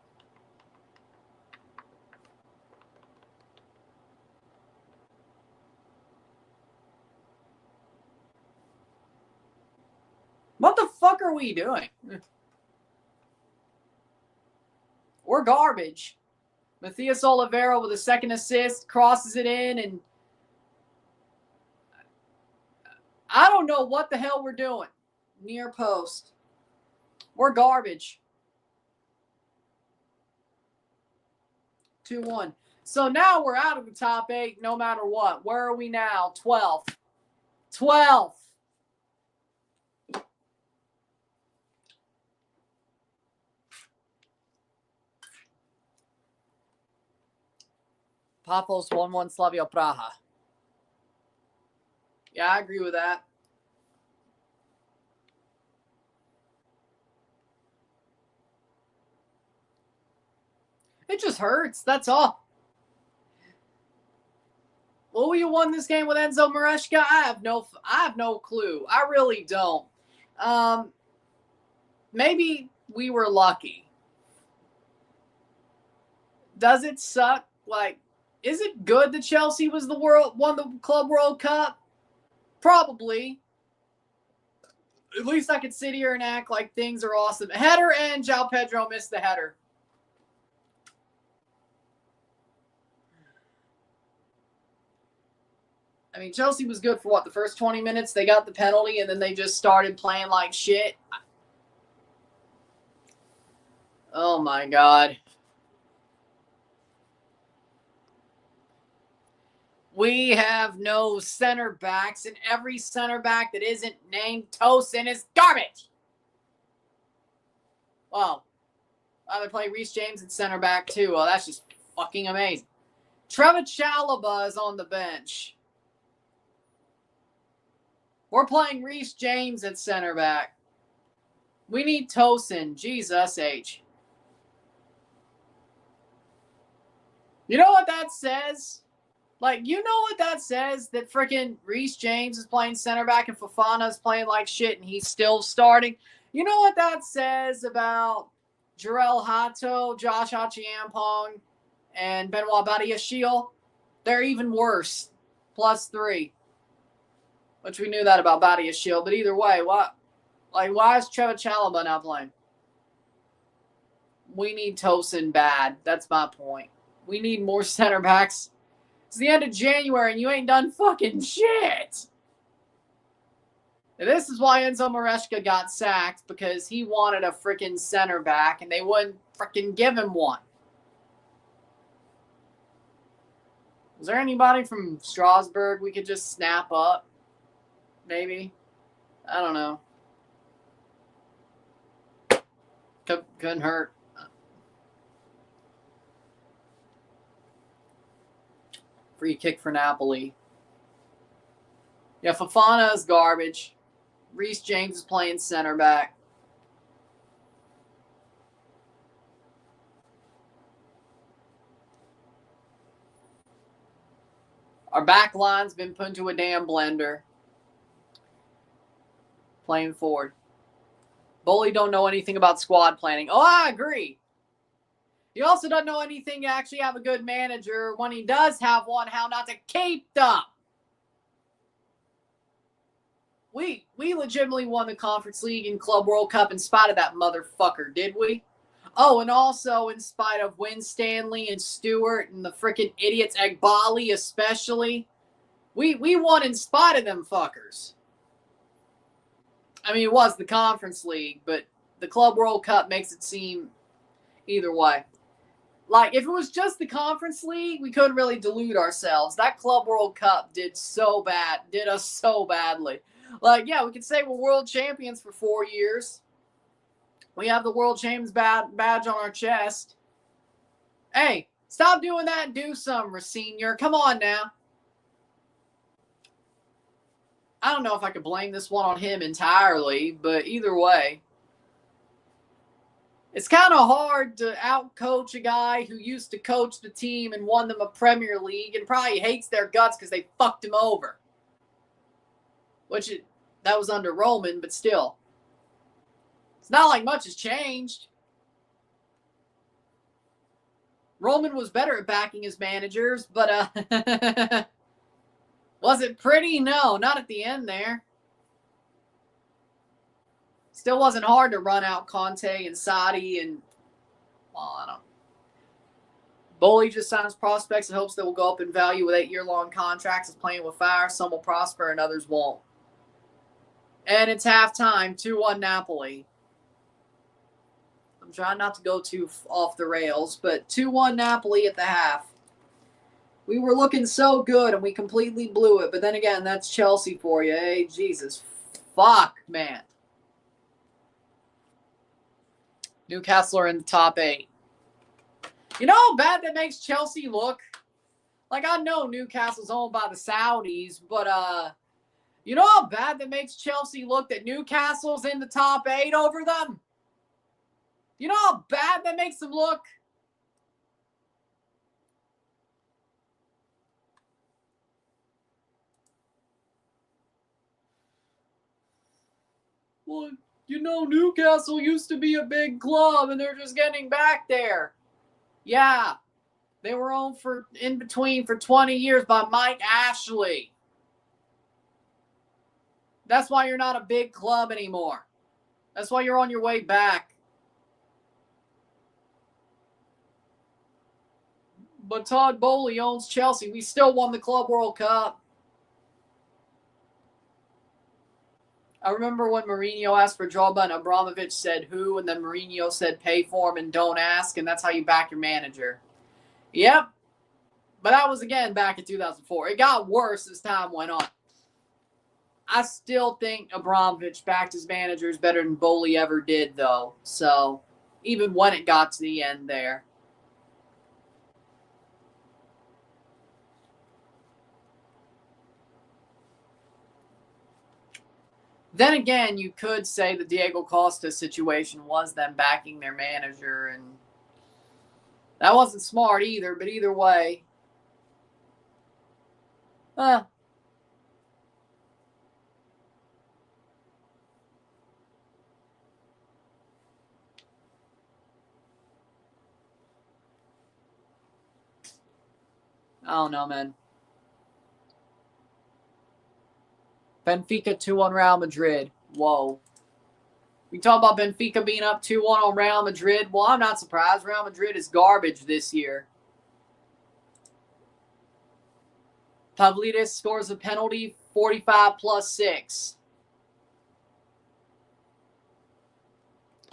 What the fuck are we doing? We're garbage. Matthias Oliveira with a second assist, crosses it in, and I don't know what the hell we're doing. Near post. We're garbage. 2-1. So now we're out of the top 8 no matter what. Where are we now? 12th. 12th. Papos 1-1 Slavia Praha. Yeah, I agree with that. It just hurts. That's all. Will you won this game with Enzo Maresca? I have no clue. I really don't. Maybe we were lucky. Does it suck? Like, is it good that Chelsea won the Club World Cup? Probably. At least I could sit here and act like things are awesome. Header, and João Pedro missed the header. I mean, Chelsea was good for the first 20 minutes? They got the penalty, and then they just started playing like shit. Oh, my God. We have no center backs, and every center back that isn't named Tosin is garbage. Well, they play Reece James at center back, too. Well, that's just fucking amazing. Trevor Chalobah is on the bench. We're playing Reece James at center back. We need Tosin. Jesus H. You know what that says? Like, you know what that says? That freaking Reece James is playing center back and Fofana is playing like shit and he's still starting. You know what that says about Jarrell Hato, Josh Achiampong, and Benoit Badiashile? They're even worse. +3. Which we knew that about Badiashile. But either way, why is Trevor Chalobah not playing? We need Tosin bad. That's my point. We need more center backs. It's the end of January and you ain't done fucking shit. And this is why Enzo Maresca got sacked, because he wanted a freaking center back and they wouldn't freaking give him one. Was there anybody from Strasbourg we could just snap up? Maybe. I don't know. Couldn't hurt. Free kick for Napoli. Yeah, Fofana is garbage. Reece James is playing center back. Our back line's been put into a damn blender. Playing forward. Bully don't know anything about squad planning. Oh, I agree. He also doesn't know anything to actually have a good manager. When he does have one, how not to keep them. We legitimately won the Conference League and Club World Cup in spite of that motherfucker, did we? Oh, and also in spite of Winstanley and Stewart and the freaking idiots, Egbali especially. We won in spite of them fuckers. I mean, it was the Conference League, but the Club World Cup makes it seem either way. Like, if it was just the Conference League, we couldn't really delude ourselves. That Club World Cup did us so badly. Like, yeah, we could say we're world champions for 4 years. We have the world champions badge on our chest. Hey, stop doing that and do something, Senior. Come on now. I don't know if I could blame this one on him entirely, but either way. It's kind of hard to out-coach a guy who used to coach the team and won them a Premier League and probably hates their guts because they fucked him over. That was under Roman, but still. It's not like much has changed. Roman was better at backing his managers, but was it pretty? No, not at the end there. Still wasn't hard to run out Conte and Sadi and, well, I don't know. Bully just signs prospects and hopes they will go up in value with 8-year-long contracts. Is playing with fire. Some will prosper and others won't. And it's halftime, 2-1 Napoli. I'm trying not to go too off the rails, but 2-1 Napoli at the half. We were looking so good and we completely blew it. But then again, that's Chelsea for you. Hey, Jesus. Fuck, man. Newcastle are in the top 8. You know how bad that makes Chelsea look? Like, I know Newcastle's owned by the Saudis, but you know how bad that makes Chelsea look that Newcastle's in the top 8 over them? You know how bad that makes them look? Well, you know, Newcastle used to be a big club and they're just getting back there. Yeah. They were owned in between for 20 years by Mike Ashley. That's why you're not a big club anymore. That's why you're on your way back. But Todd Bowley owns Chelsea. We still won the Club World Cup. I remember when Mourinho asked for Drogba and Abramovich said who, and then Mourinho said pay for him and don't ask, and that's how you back your manager. Yep. But that was, again, back in 2004. It got worse as time went on. I still think Abramovich backed his managers better than Bowley ever did, though. So, even when it got to the end there. Then again, you could say the Diego Costa situation was them backing their manager, and that wasn't smart either, but either way. I don't know, man. Benfica 2-1 Real Madrid. Whoa. We talk about Benfica being up 2-1 on Real Madrid. Well, I'm not surprised. Real Madrid is garbage this year. Pavlidis scores a penalty, 45+6.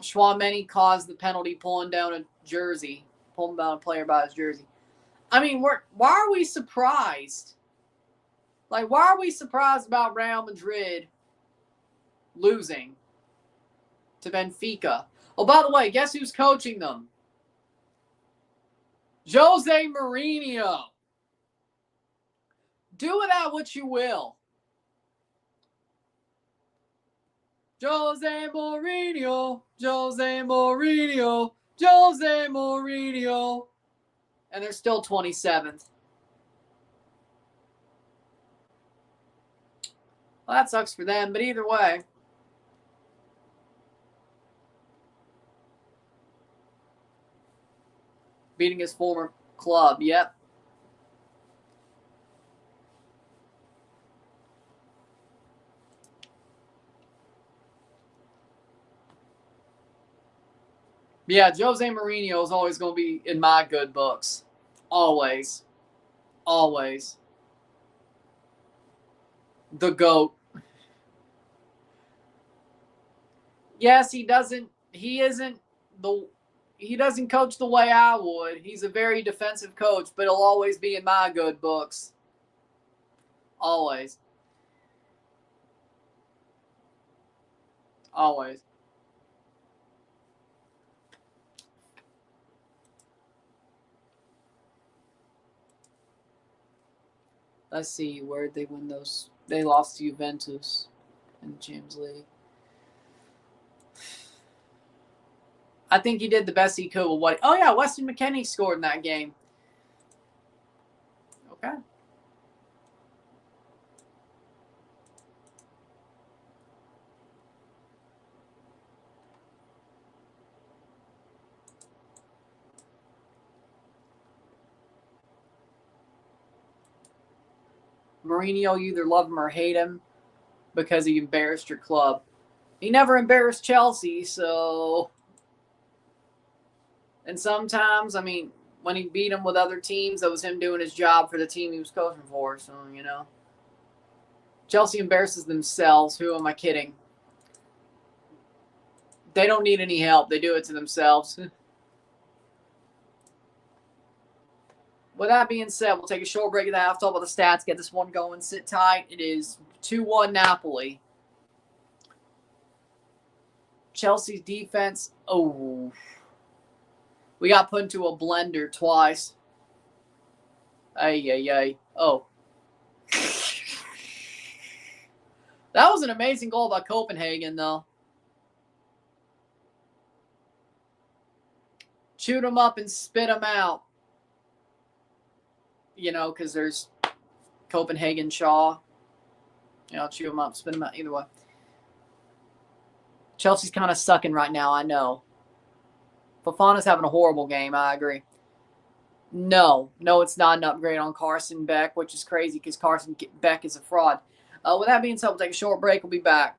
Chouameni caused the penalty, pulling down a jersey, pulling down a player by his jersey. I mean, why are we surprised? Like, why are we surprised about Real Madrid losing to Benfica? Oh, by the way, guess who's coaching them? Jose Mourinho. Do with that what you will. Jose Mourinho, Jose Mourinho, Jose Mourinho. And they're still 27th. Well, that sucks for them, but either way. Beating his former club, yep. Yeah, Jose Mourinho is always going to be in my good books. Always. Always. The GOAT. Yes, he doesn't coach the way I would. He's a very defensive coach, but he'll always be in my good books. Always. Always. Let's see, where did they win those? They lost to Juventus in the Champions League. I think he did the best he could with what. Oh, yeah, Weston McKennie scored in that game. Okay. Mourinho, you either love him or hate him because he embarrassed your club. He never embarrassed Chelsea, so. And sometimes, I mean, when he beat him with other teams, that was him doing his job for the team he was coaching for. So, you know. Chelsea embarrasses themselves. Who am I kidding? They don't need any help. They do it to themselves. With that being said, we'll take a short break at the half, talk about the stats, get this one going, sit tight. It is 2-1 Napoli. Chelsea's defense, oh. We got put into a blender twice. Ay. Oh. That was an amazing goal by Copenhagen, though. Shoot them up and spit them out. You know, because there's Copenhagen Shaw. You know, chew them up, spit them out, either way. Chelsea's kind of sucking right now, I know. Fofana's having a horrible game, I agree. No, it's not an upgrade on Carson Beck, which is crazy because Carson Beck is a fraud. With that being said, we'll take a short break. We'll be back.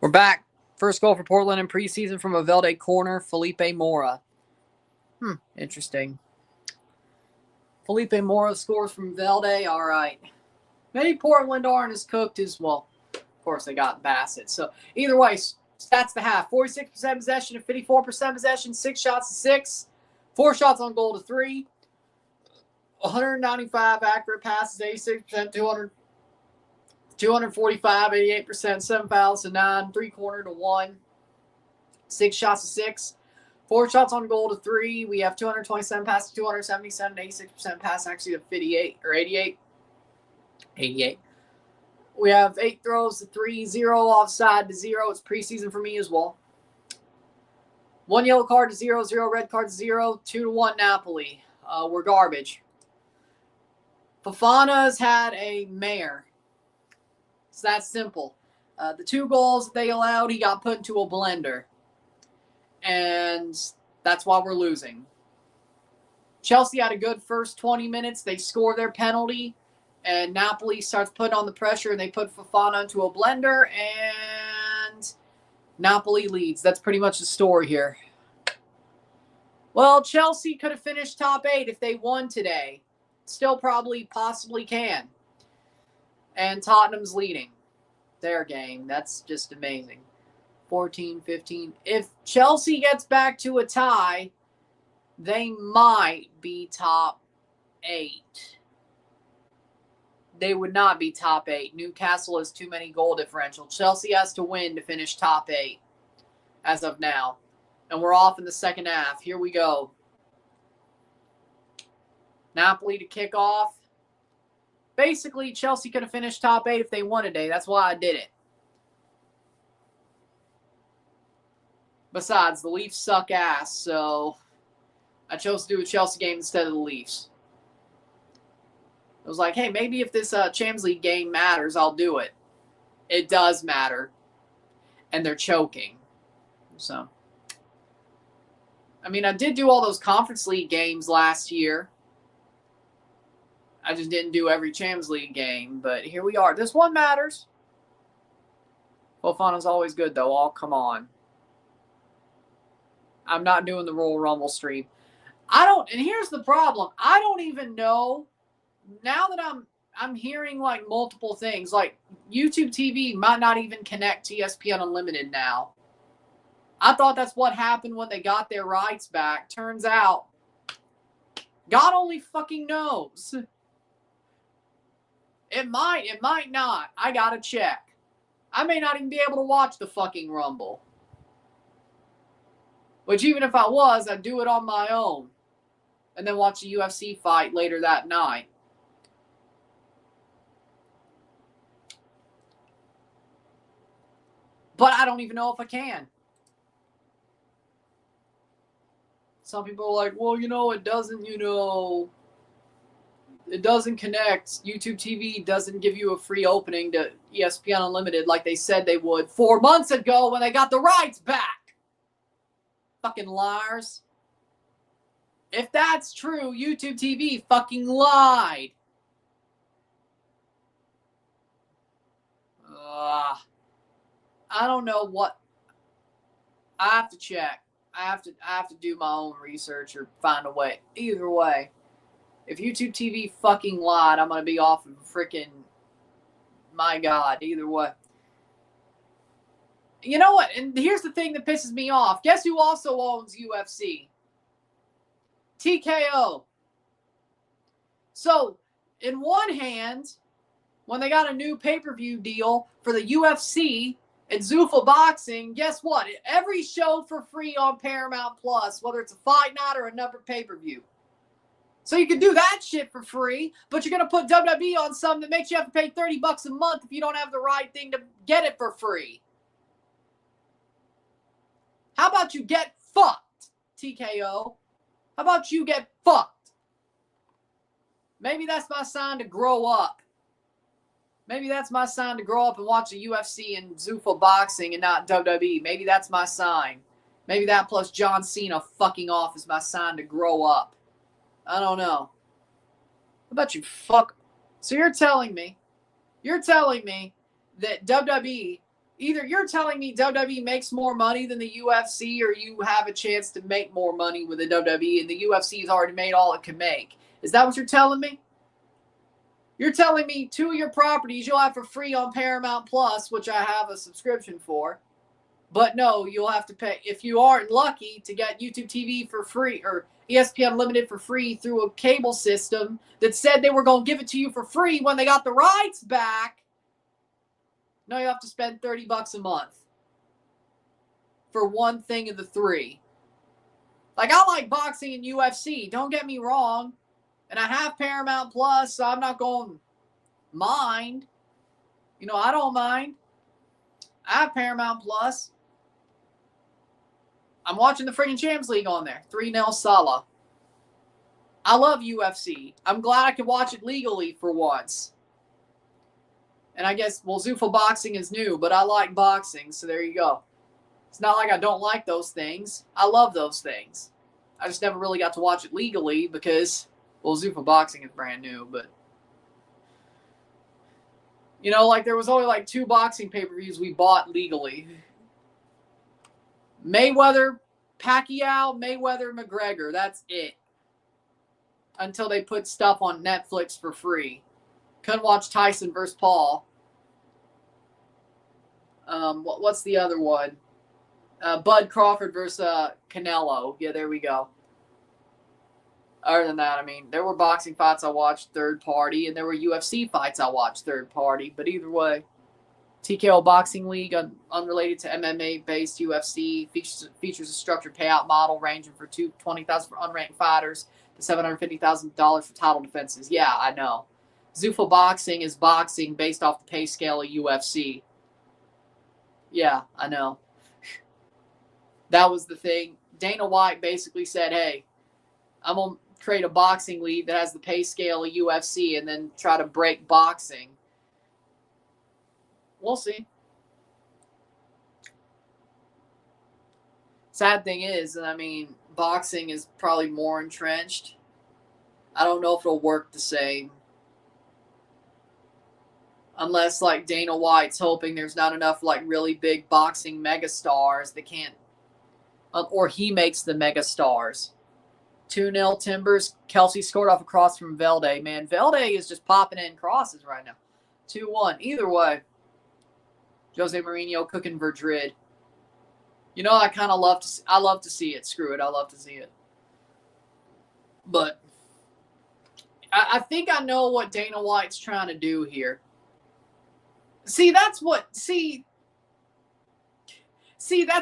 We're back. First goal for Portland in preseason from a Velde corner, Felipe Mora. Interesting. Felipe Mora scores from Velde. All right. Maybe Portland aren't as cooked as well. Of course, they got Bassett. So either way, stats the half: 46% possession to 54% possession, 6 shots to 6, 4 shots on goal to 3, 195 accurate passes, 86%, 245, 88%, 7 fouls to 9, 3-quarter to 1, 6 shots to 6, 4 shots on goal to 3. We have 227 passes, 277, 86% pass actually to 58 or 88. 88. We have 8 throws to 3, 0 offside to 0. It's preseason for me as well. 1 yellow card to 0, 0 red card to 0, 2-1 Napoli. We're garbage. Fofana's had a mare. It's that simple. The 2 goals they allowed, he got put into a blender. And that's why we're losing. Chelsea had a good first 20 minutes. They score their penalty. And Napoli starts putting on the pressure, and they put Fofana into a blender, and Napoli leads. That's pretty much the story here. Well, Chelsea could have finished top 8 if they won today. Still probably possibly can. And Tottenham's leading their game. That's just amazing. 14, 15. If Chelsea gets back to a tie, they might be top 8. They would not be top 8. Newcastle has too many goal differential. Chelsea has to win to finish top 8 as of now. And we're off in the second half. Here we go. Napoli to kick off. Basically, Chelsea could have finished top 8 if they won today. That's why I did it. Besides, the Leafs suck ass, so I chose to do a Chelsea game instead of the Leafs. It was like, hey, maybe if this Champions League game matters, I'll do it. It does matter. And they're choking. So, I mean, I did do all those Conference League games last year. I just didn't do every Champions League game. But here we are. This one matters. Fofana's always good, though. Oh, come on. I'm not doing the Royal Rumble stream. And here's the problem. I don't even know. Now that I'm hearing like multiple things, like YouTube TV might not even connect to ESPN Unlimited now. I thought that's what happened when they got their rights back. Turns out, God only fucking knows. It might not. I gotta check. I may not even be able to watch the fucking Rumble. Which even if I was, I'd do it on my own. And then watch the UFC fight later that night. But I don't even know if I can. Some people are like, well, it doesn't, it doesn't connect. YouTube TV doesn't give you a free opening to ESPN Unlimited like they said they would 4 months ago when they got the rights back. Fucking liars. If that's true, YouTube TV fucking lied. I don't know what. I have to check. I have to do my own research or find a way. Either way, if YouTube TV fucking lied, I'm gonna be off of freaking. My God. Either way. You know what? And here's the thing that pisses me off. Guess who also owns UFC? TKO. So, in one hand, when they got a new pay-per-view deal for the UFC and Zuffa Boxing, guess what? Every show for free on Paramount Plus, whether it's a fight night or another pay-per-view. So you can do that shit for free, but you're going to put WWE on something that makes you have to pay $30 a month if you don't have the right thing to get it for free. How about you get fucked, TKO? How about you get fucked? Maybe that's my sign to grow up. Maybe that's my sign to grow up and watch the UFC and Zuffa Boxing and not WWE. Maybe that's my sign. Maybe that plus John Cena fucking off is my sign to grow up. I don't know. How about you fuck? So you're telling me that WWE Either you're telling me WWE makes more money than the UFC, or you have a chance to make more money with the WWE, and the UFC has already made all it can make. Is that what you're telling me? You're telling me 2 of your properties you'll have for free on Paramount Plus, which I have a subscription for. But no, you'll have to pay. If you aren't lucky to get YouTube TV for free or ESPN Unlimited for free through a cable system that said they were going to give it to you for free when they got the rights back, no, you have to spend $30 a month for one thing of the 3. Like, I like boxing and UFC, don't get me wrong. And I have Paramount Plus, so I'm not going to mind. You know, I don't mind. I have Paramount Plus. I'm watching the friggin' Champions League on there. 3-0 Salah. I love UFC. I'm glad I could watch it legally for once. And I guess, well, Zuffa boxing is new, but I like boxing, so there you go. It's not like I don't like those things. I love those things. I just never really got to watch it legally because, well, Zuffa boxing is brand new, but you know, like there was only like 2 boxing pay-per-views we bought legally. Mayweather, Pacquiao, Mayweather, McGregor. That's it. Until they put stuff on Netflix for free. Couldn't watch Tyson versus Paul. What's the other one? Bud Crawford versus Canelo. Yeah, there we go. Other than that, I mean, there were boxing fights I watched third party, and there were UFC fights I watched third party. But either way, TKO Boxing League, unrelated to MMA-based UFC, features a structured payout model ranging from $20,000 for unranked fighters to $750,000 for title defenses. Yeah, I know. Zuffa boxing is boxing based off the pay scale of UFC. Yeah, I know. That was the thing. Dana White basically said, hey, I'm going to create a boxing league that has the pay scale of UFC and then try to break boxing. We'll see. Sad thing is, I mean, boxing is probably more entrenched. I don't know if it'll work the same. Unless, like, Dana White's hoping there's not enough, like, really big boxing megastars that can't, or he makes the megastars. 2-0 Timbers. Kelsey scored off a cross from Velde. Man, Velde is just popping in crosses right now. 2-1. Either way, Jose Mourinho cooking Madrid. You know, I kind of love to. I love to see it. Screw it. I love to see it. But I think I know what Dana White's trying to do here. See, that's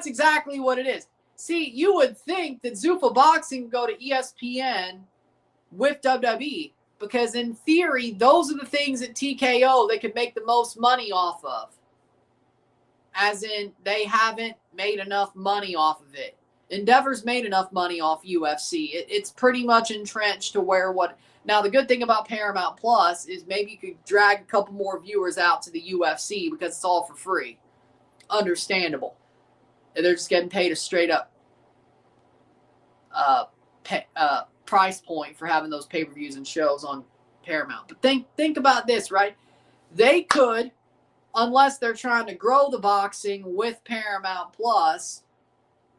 exactly what it is. See, you would think that Zuffa Boxing would go to ESPN with WWE because, in theory, those are the things at TKO they could make the most money off of. As in, they haven't made enough money off of it. Endeavor's made enough money off UFC. It's pretty much entrenched to where what... Now, the good thing about Paramount Plus is maybe you could drag a couple more viewers out to the UFC because it's all for free. Understandable. And they're just getting paid a straight-up price point for having those pay-per-views and shows on Paramount. But think about this, right? They could, unless they're trying to grow the boxing with Paramount Plus,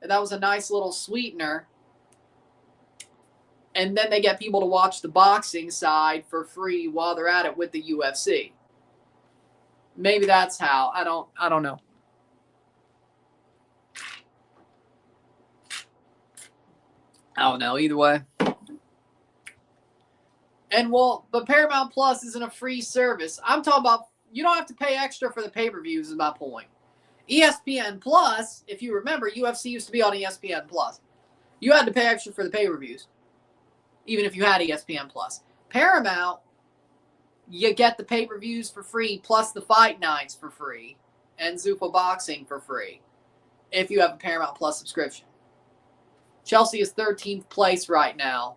and that was a nice little sweetener, and then they get people to watch the boxing side for free while they're at it with the UFC. Maybe that's how. I don't know. I don't know. Either way. And well, but Paramount Plus isn't a free service. I'm talking about you don't have to pay extra for the pay-per-views is my point. ESPN Plus, if you remember, UFC used to be on ESPN Plus. You had to pay extra for the pay-per-views, even if you had ESPN Plus. Paramount, you get the pay-per-views for free, plus the fight nights for free, and Zuffa Boxing for free, if you have a Paramount Plus subscription. Chelsea is 13th place right now.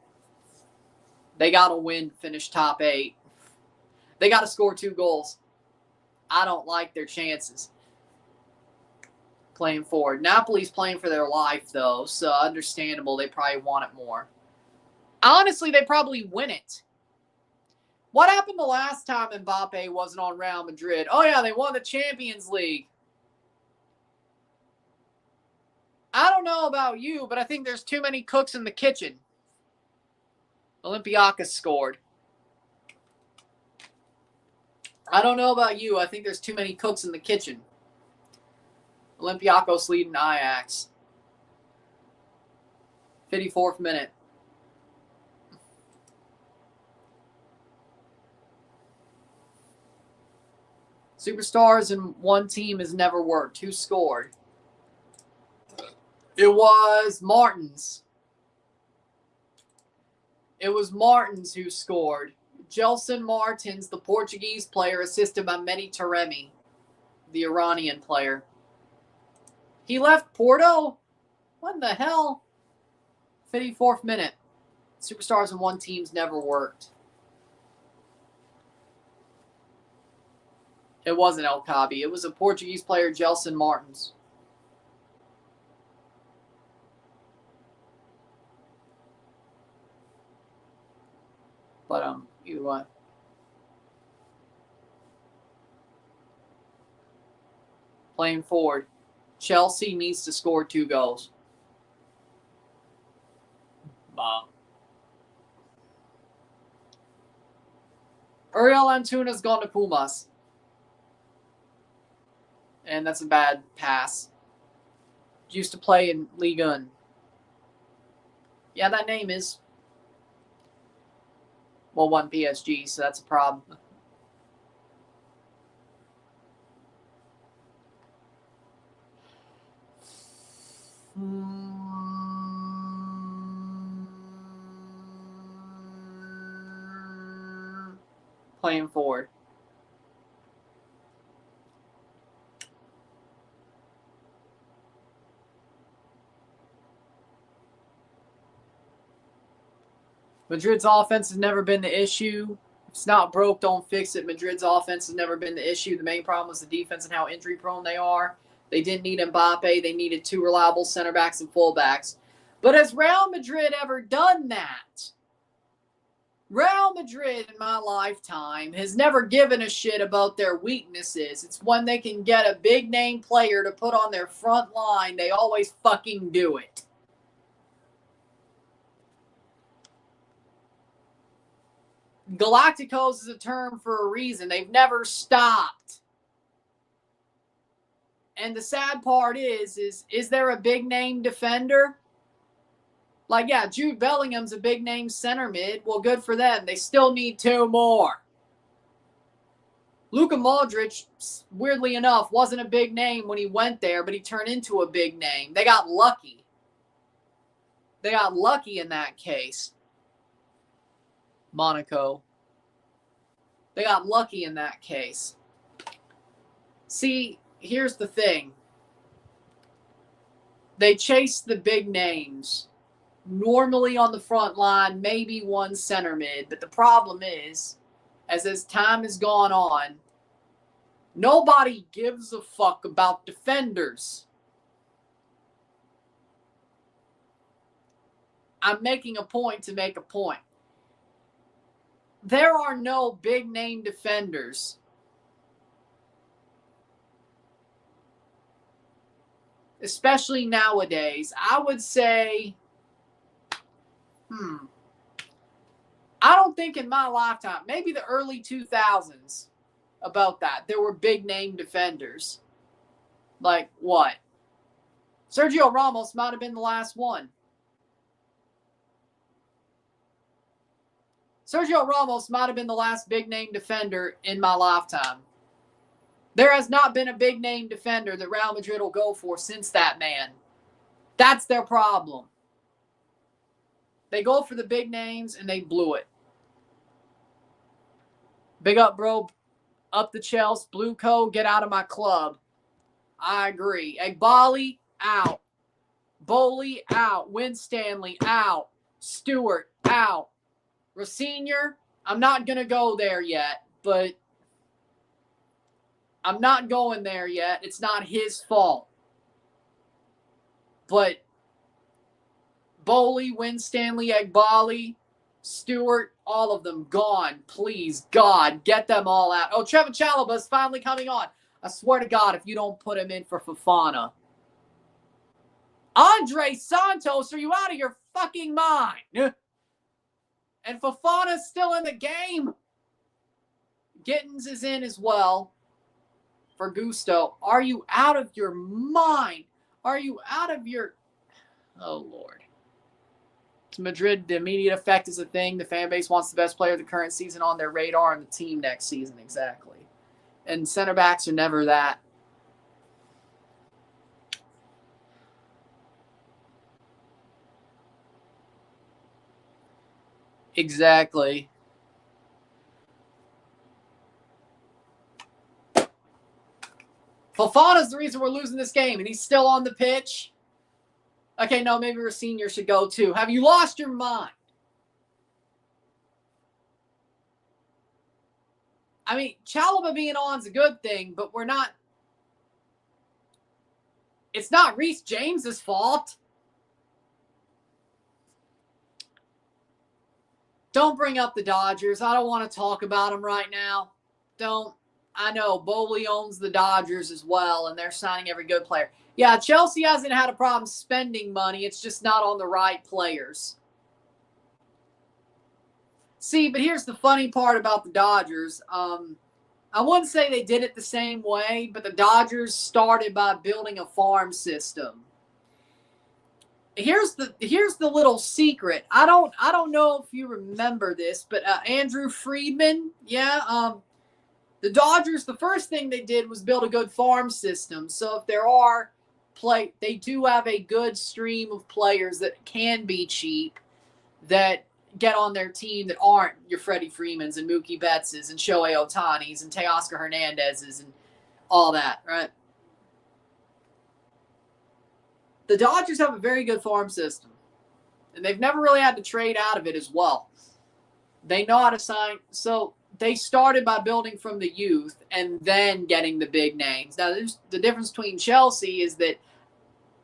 They got to win to finish top 8. They got to score 2 goals. I don't like their chances playing forward. Napoli's playing for their life, though, so understandable. They probably want it more. Honestly, they probably win it. What happened the last time Mbappe wasn't on Real Madrid? Oh, yeah, they won the Champions League. I don't know about you, but I think there's too many cooks in the kitchen. Olympiacos scored. I don't know about you. I think there's too many cooks in the kitchen. Olympiacos leading Ajax. 54th minute. Superstars in one team has never worked. Who scored? It was Martins. It was Martins who scored. Gelson Martins, the Portuguese player, assisted by Mehdi Taremi, the Iranian player. He left Porto? What in the hell? 54th minute. Superstars in one team's never worked. It wasn't El Khabi. It was a Portuguese player, Gelson Martins. But either way. Playing forward. Chelsea needs to score 2 goals. Uriel Antuna's gone to Pumas. And that's a bad pass. Used to play in Ligue 1. Yeah, that name is... Well, won PSG, so that's a problem. Playing forward. Madrid's offense has never been the issue. If it's not broke, don't fix it. Madrid's offense has never been the issue. The main problem was the defense and how injury-prone they are. They didn't need Mbappe. They needed 2 reliable center backs and fullbacks. But has Real Madrid ever done that? Real Madrid, in my lifetime, has never given a shit about their weaknesses. It's when they can get a big-name player to put on their front line, they always fucking do it. Galacticos is a term for a reason. They've never stopped. And the sad part is there a big-name defender? Like, yeah, Jude Bellingham's a big-name center mid. Well, good for them. They still need 2 more. Luka Modric, weirdly enough, wasn't a big name when he went there, but he turned into a big name. They got lucky. They got lucky in that case. Monaco. They got lucky in that case. See, here's the thing. They chase the big names. Normally on the front line, maybe 1 center mid. But the problem is, as time has gone on, nobody gives a fuck about defenders. I'm making a point to make a point. There are no big-name defenders. Especially nowadays. I would say... I don't think in my lifetime, maybe the early 2000s, about that, there were big-name defenders. Like, what? Sergio Ramos might have been the last one. Sergio Ramos might have been the last big-name defender in my lifetime. There has not been a big-name defender that Real Madrid will go for since that man. That's their problem. They go for the big names, and they blew it. Big up, bro. Up the Chelsea. Blue Co, get out of my club. I agree. Egbali, out. Bowley, out. Winstanley, out. Stewart, out. Rosignor, I'm not going to go there yet, but I'm not going there yet. It's not his fault. But Bowley, Winstanley, Egbali, Stewart, all of them gone. Please, God, get them all out. Oh, Trevor Chalobah's finally coming on. I swear to God, if you don't put him in for Fofana, Andre Santos, are you out of your fucking mind? And Fofana's still in the game. Gittins is in as well for Gusto. Are you out of your mind? Are you out of your... Oh, Lord. To Madrid, the immediate effect is a thing. The fan base wants the best player of the current season on their radar and the team next season. Exactly. And center backs are never that. Exactly. Fofana's the reason we're losing this game, and he's still on the pitch. Okay, no, maybe Racine should go too. Have you lost your mind? I mean, Chalobah being on is a good thing, but we're not... It's not Reece James's fault. Don't bring up the Dodgers. I don't want to talk about them right now. Don't. I know Bowley owns the Dodgers as well, and they're signing every good player. Yeah, Chelsea hasn't had a problem spending money. It's just not on the right players. See, but here's the funny part about the Dodgers. I wouldn't say they did it the same way, but the Dodgers started by building a farm system. Here's the little secret. I don't know if you remember this, but Andrew Friedman, the Dodgers, the first thing they did was build a good farm system. So if there are they do have a good stream of players that can be cheap, that get on their team that aren't your Freddie Freemans and Mookie Bettses and Shohei Ohtani's and Teoscar Hernandez's and all that, right? The Dodgers have a very good farm system, and they've never really had to trade out of it as well. They know how to sign. So they started by building from the youth and then getting the big names. Now, the difference between Chelsea is that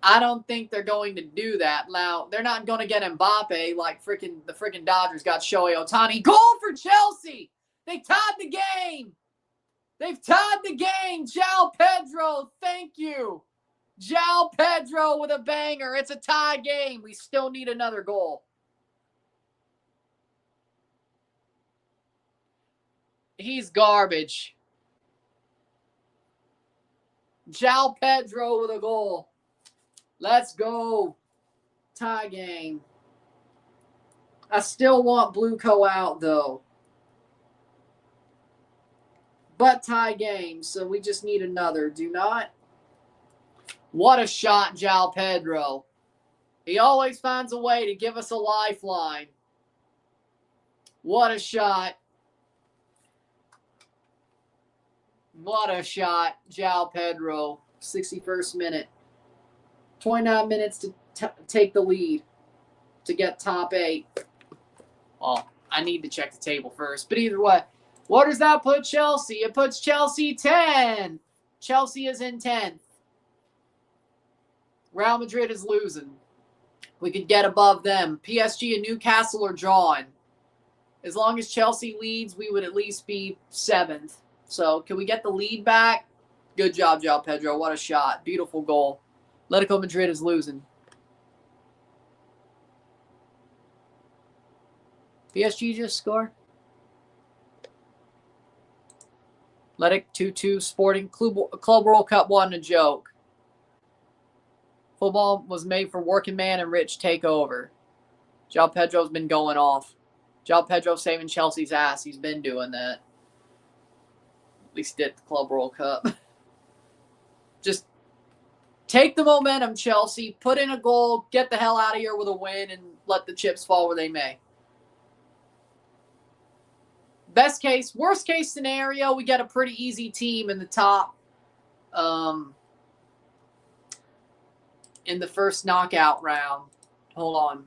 I don't think they're going to do that. Now, they're not going to get Mbappe like the freaking Dodgers got Shohei Ohtani. Goal for Chelsea! They tied the game! They've tied the game! João Pedro, thank you! João Pedro with a banger. It's a tie game. We still need another goal. He's garbage. João Pedro with a goal. Let's go. Tie game. I still want Blueco out, though. But tie game, so we just need another. Do not. What a shot, João Pedro. He always finds a way to give us a lifeline. What a shot. What a shot, João Pedro. 61st minute. 29 minutes to take the lead to get top 8. Well, I need to check the table first. But either way, what does that put Chelsea? It puts Chelsea 10th. Chelsea is in 10th. Real Madrid is losing. We could get above them. PSG and Newcastle are drawn. As long as Chelsea leads, we would at least be 7th. So can we get the lead back? Good job, João Pedro. What a shot. Beautiful goal. Atletico Madrid is losing. PSG just scored. Athletic 2-2. Sporting Club World Cup wasn't a joke. Football was made for working man and rich takeover. João Pedro's been going off. João Pedro saving Chelsea's ass. He's been doing that. At least did the Club World Cup. Just take the momentum, Chelsea. Put in a goal. Get the hell out of here with a win and let the chips fall where they may. Best case, worst case scenario, we get a pretty easy team in the top. In the first knockout round. Hold on.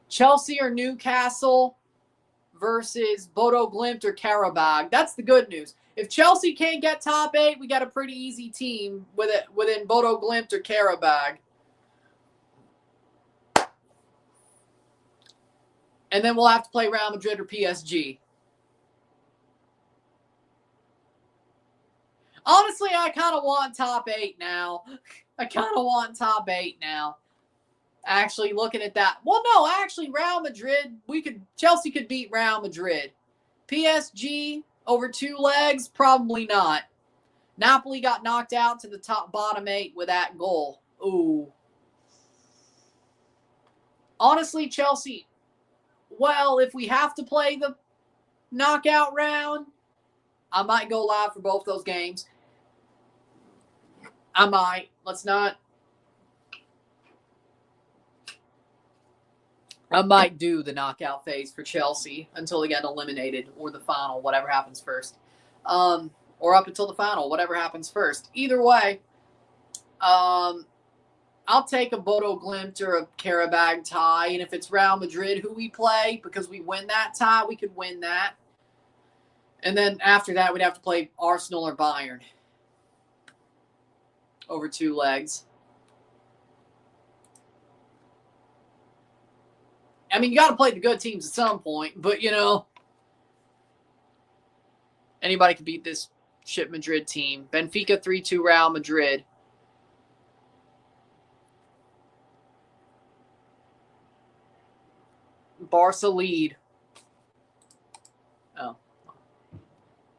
Chelsea or Newcastle versus Bodo Glimt or Karabag. That's the good news. If Chelsea can't get top 8, we got a pretty easy team within Bodo Glimt or Karabag. And then we'll have to play Real Madrid or PSG. Honestly, I kind of want top 8 now. I kind of want top 8 now. Actually, looking at that. Well, no, actually, Real Madrid, Chelsea could beat Real Madrid. PSG over 2 legs, probably not. Napoli got knocked out to the bottom 8 with that goal. Ooh. Honestly, Chelsea, well, if we have to play the knockout round, I might go live for both those games. I might. Let's not. I might do the knockout phase for Chelsea until they get eliminated, or the final, whatever happens first. Or up until the final, whatever happens first. Either way, I'll take a Bodo Glimt or a Karabag tie. And if it's Real Madrid who we play, because we win that tie, we could win that. And then after that, we'd have to play Arsenal or Bayern over 2 legs. I mean, you got to play the good teams at some point, but, you know, anybody could beat this shit Madrid team. Benfica 3-2 Real Madrid. Barca lead. Oh.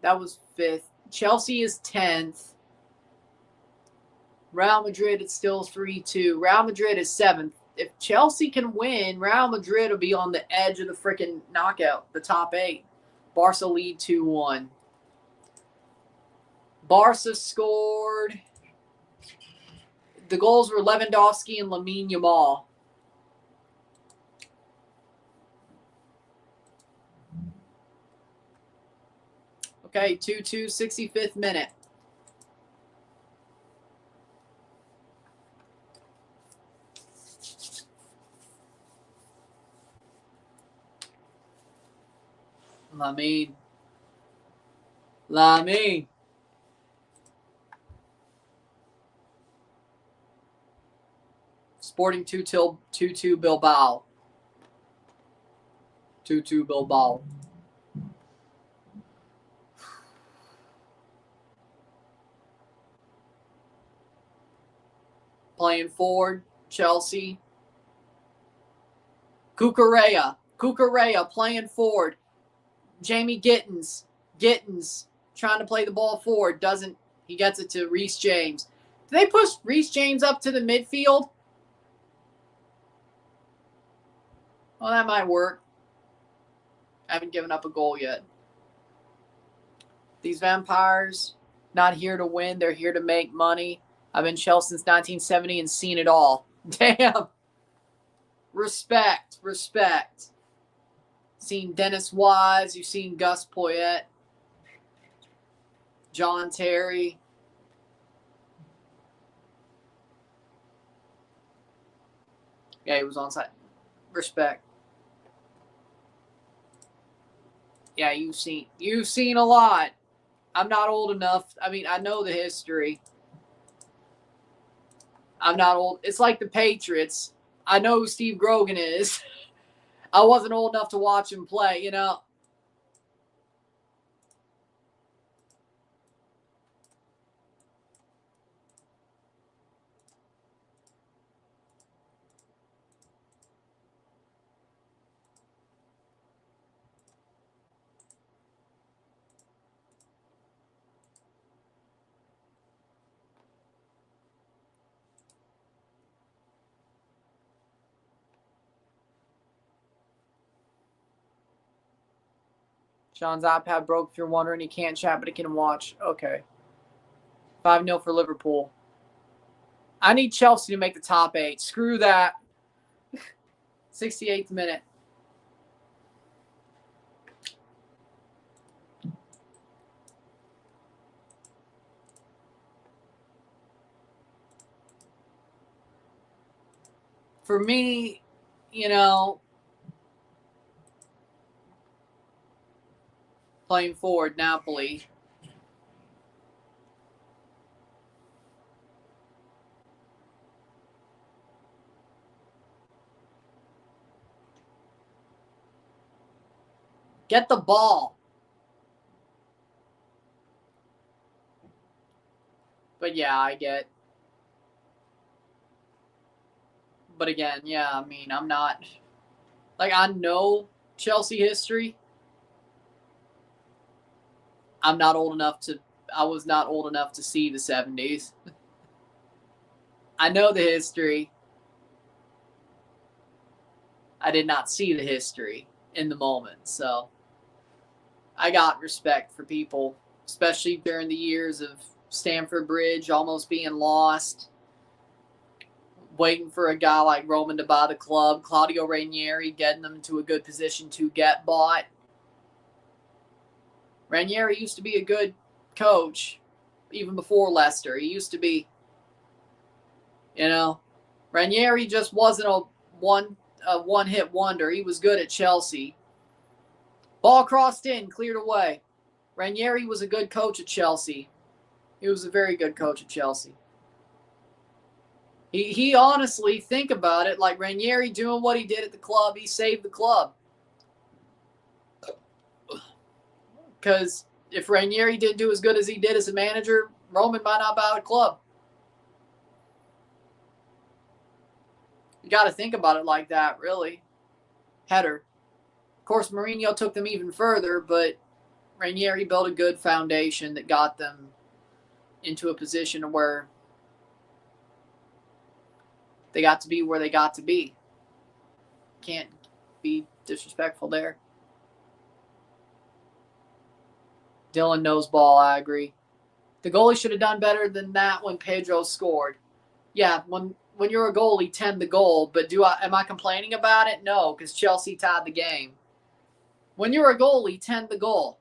That was 5th. Chelsea is 10th. Real Madrid is still 3-2. Real Madrid is 7th. If Chelsea can win, Real Madrid will be on the edge of the freaking knockout, the top 8. Barca lead 2-1. Barca scored. The goals were Lewandowski and Lamine Yamal. Okay, 2-2, 65th minute. Lamine. Sporting 2-2 Bilbao. 2-2 Bilbao. Playing forward, Chelsea. Cucurella playing forward. Jamie Gittins trying to play the ball forward. Doesn't. He gets it to Reece James. Do they push Reece James up to the midfield? Well, that might work. I haven't given up a goal yet. These vampires, not here to win. They're here to make money. I've been Chelsea since 1970 and seen it all. Damn. Respect. Seen Dennis Wise. You've seen Gus Poyet. John Terry. Yeah, he was on site. Respect. Yeah, you've seen a lot. I'm not old enough. I mean, I know the history. I'm not old. It's like the Patriots. I know who Steve Grogan is. I wasn't old enough to watch him play, you know. Sean's iPad broke. If you're wondering, he can't chat, but he can watch. Okay. 5-0 for Liverpool. I need Chelsea to make the top 8. Screw that. 68th minute. For me, you know, playing forward, Napoli. Get the ball. But yeah, I get. But again, yeah, I mean, I'm not like I know Chelsea history. I'm not old enough to. I was not old enough to see the 70s. I know the history. I did not see the history in the moment. So I got respect for people, especially during the years of Stamford Bridge almost being lost, waiting for a guy like Roman to buy the club, Claudio Ranieri getting them into a good position to get bought. Ranieri used to be a good coach even before Leicester. He used to be, Ranieri just wasn't a one-hit wonder. He was good at Chelsea. Ball crossed in, cleared away. Ranieri was a good coach at Chelsea. He was a very good coach at Chelsea. He honestly, think about it, like Ranieri doing what he did at the club, he saved the club. Because if Ranieri didn't do as good as he did as a manager, Roman might not buy the club. You got to think about it like that, really. Header. Of course, Mourinho took them even further, but Ranieri built a good foundation that got them into a position where they got to be where they got to be. Can't be disrespectful there. Dillon knows ball, I agree. The goalie should have done better than that when Pedro scored. Yeah, when you're a goalie, tend the goal, but am I complaining about it? No, because Chelsea tied the game. When you're a goalie, tend the goal.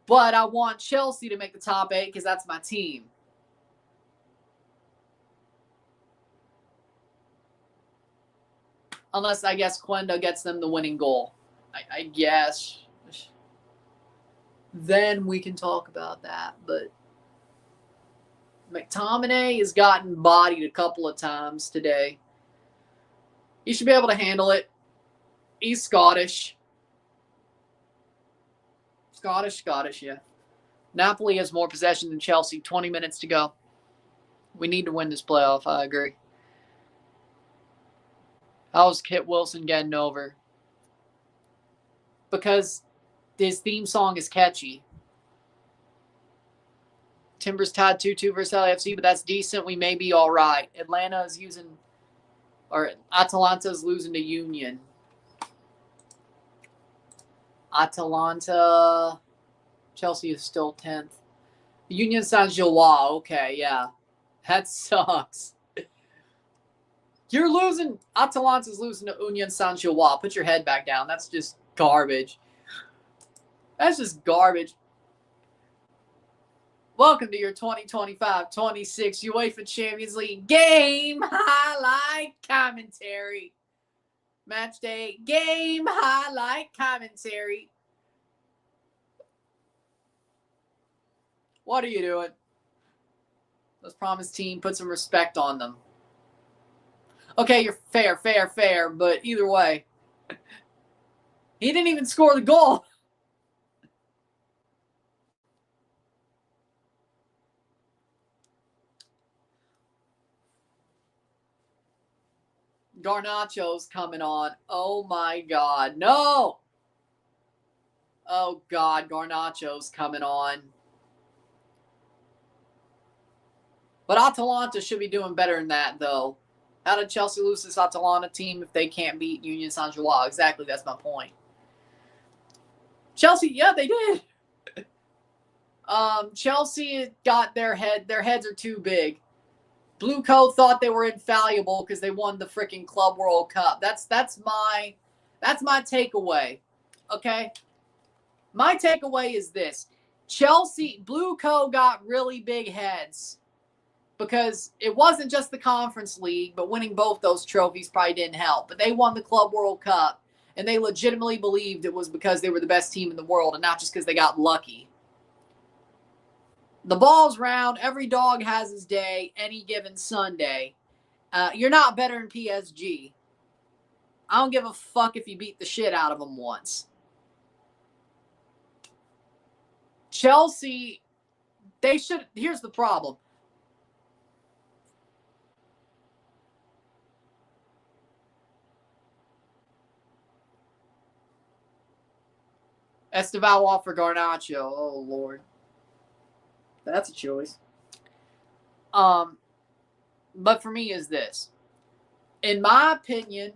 But I want Chelsea to make the top 8 because that's my team. Unless, I guess, Quenda gets them the winning goal. I guess. Then we can talk about that. But McTominay has gotten bodied a couple of times today. He should be able to handle it. He's Scottish. Scottish, yeah. Napoli has more possession than Chelsea. 20 minutes to go. We need to win this playoff, I agree. How's Kit Wilson getting over? Because his theme song is catchy. Timbers tied 2-2 versus LAFC, but that's decent. We may be all right. Atalanta is losing to Union. Atalanta, Chelsea is still 10th. Union Saint-Gilloise, okay, yeah. That sucks. You're losing. Atalanta's losing to Union Saint-Gilloise. Put your head back down. That's just garbage. That's just garbage. Welcome to your 2025-26 UEFA Champions League game highlight commentary. Match day game highlight commentary. What are you doing? Let's promise team, put some respect on them. Okay, you're fair, but either way. He didn't even score the goal. Garnacho's coming on. Oh my God. No! Oh God, Garnacho's coming on. But Atalanta should be doing better than that, though. How did Chelsea lose this Atalanta team if they can't beat Union Saint-Gilloise? Exactly, that's my point. Chelsea, yeah, they did. Chelsea got their heads are too big. Blue Coat thought they were infallible because they won the freaking Club World Cup. That's my takeaway. Okay? My takeaway is this. Chelsea, Blue Coat got really big heads because it wasn't just the Conference League, but winning both those trophies probably didn't help. But they won the Club World Cup, and they legitimately believed it was because they were the best team in the world and not just because they got lucky. The ball's round. Every dog has his day any given Sunday. You're not better than PSG. I don't give a fuck if you beat the shit out of them once. Chelsea, they should. Here's the problem. Esteval for Garnacho. Oh, Lord. That's a choice. But for me is this. In my opinion,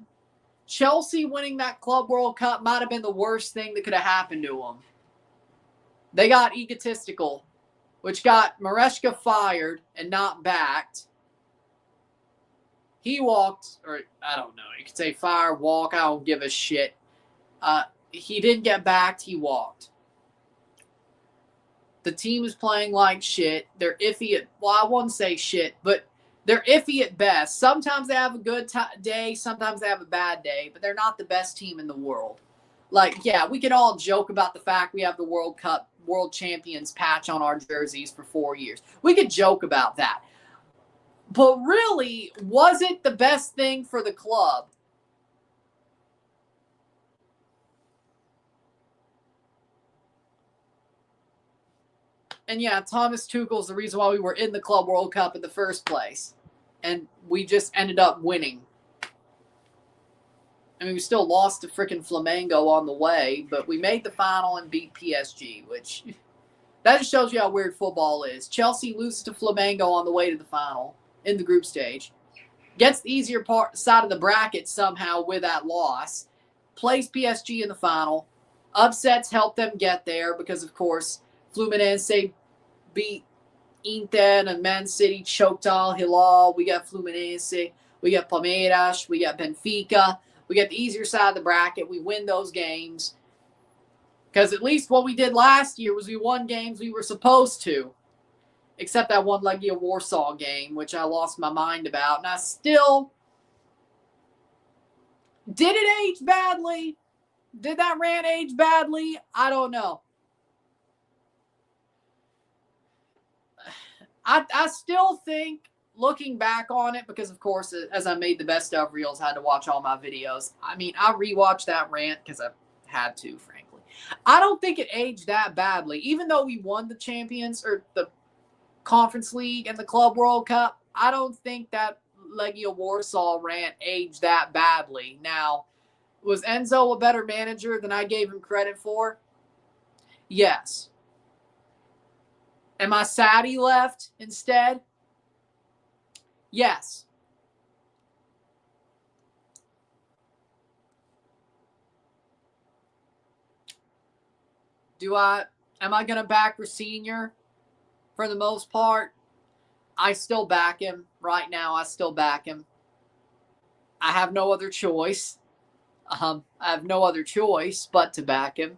Chelsea winning that Club World Cup might have been the worst thing that could have happened to them. They got egotistical, which got Maresca fired and not backed. He walked, or I don't know, you could say fire, walk, I don't give a shit. He didn't get backed, he walked. The team is playing like shit. They're iffy at, well, I wouldn't say shit, but they're iffy at best. Sometimes they have a good day, sometimes they have a bad day, but they're not the best team in the world. Like, yeah, we can all joke about the fact we have the World Cup, World Champions patch on our jerseys for 4 years. We could joke about that. But really, was it the best thing for the club? And yeah, Thomas Tuchel's the reason why we were in the Club World Cup in the first place. And we just ended up winning. I mean, we still lost to freaking Flamengo on the way, but we made the final and beat PSG, which that just shows you how weird football is. Chelsea loses to Flamengo on the way to the final in the group stage. Gets the easier side of the bracket somehow with that loss. Plays PSG in the final. Upsets help them get there because, of course, Fluminense beat Inter and Man City choked Al Hilal. We got Fluminense. We got Palmeiras. We got Benfica. We got the easier side of the bracket. We win those games. Because at least what we did last year was we won games we were supposed to. Except that one Legia Warsaw game, which I lost my mind about. And I still... Did it age badly? Did that rant age badly? I don't know. I still think, looking back on it, because of course, as I made the best of reels, I had to watch all my videos. I mean, I rewatched that rant because I had to, frankly. I don't think it aged that badly. Even though we won the Champions, or the Conference League and the Club World Cup, I don't think that Legia Warsaw rant aged that badly. Now, was Enzo a better manager than I gave him credit for? Yes. Am I sad he left instead? Yes. Am I going to back Senior for the most part? I still back him. Right now, I still back him. I have no other choice. I have no other choice but to back him.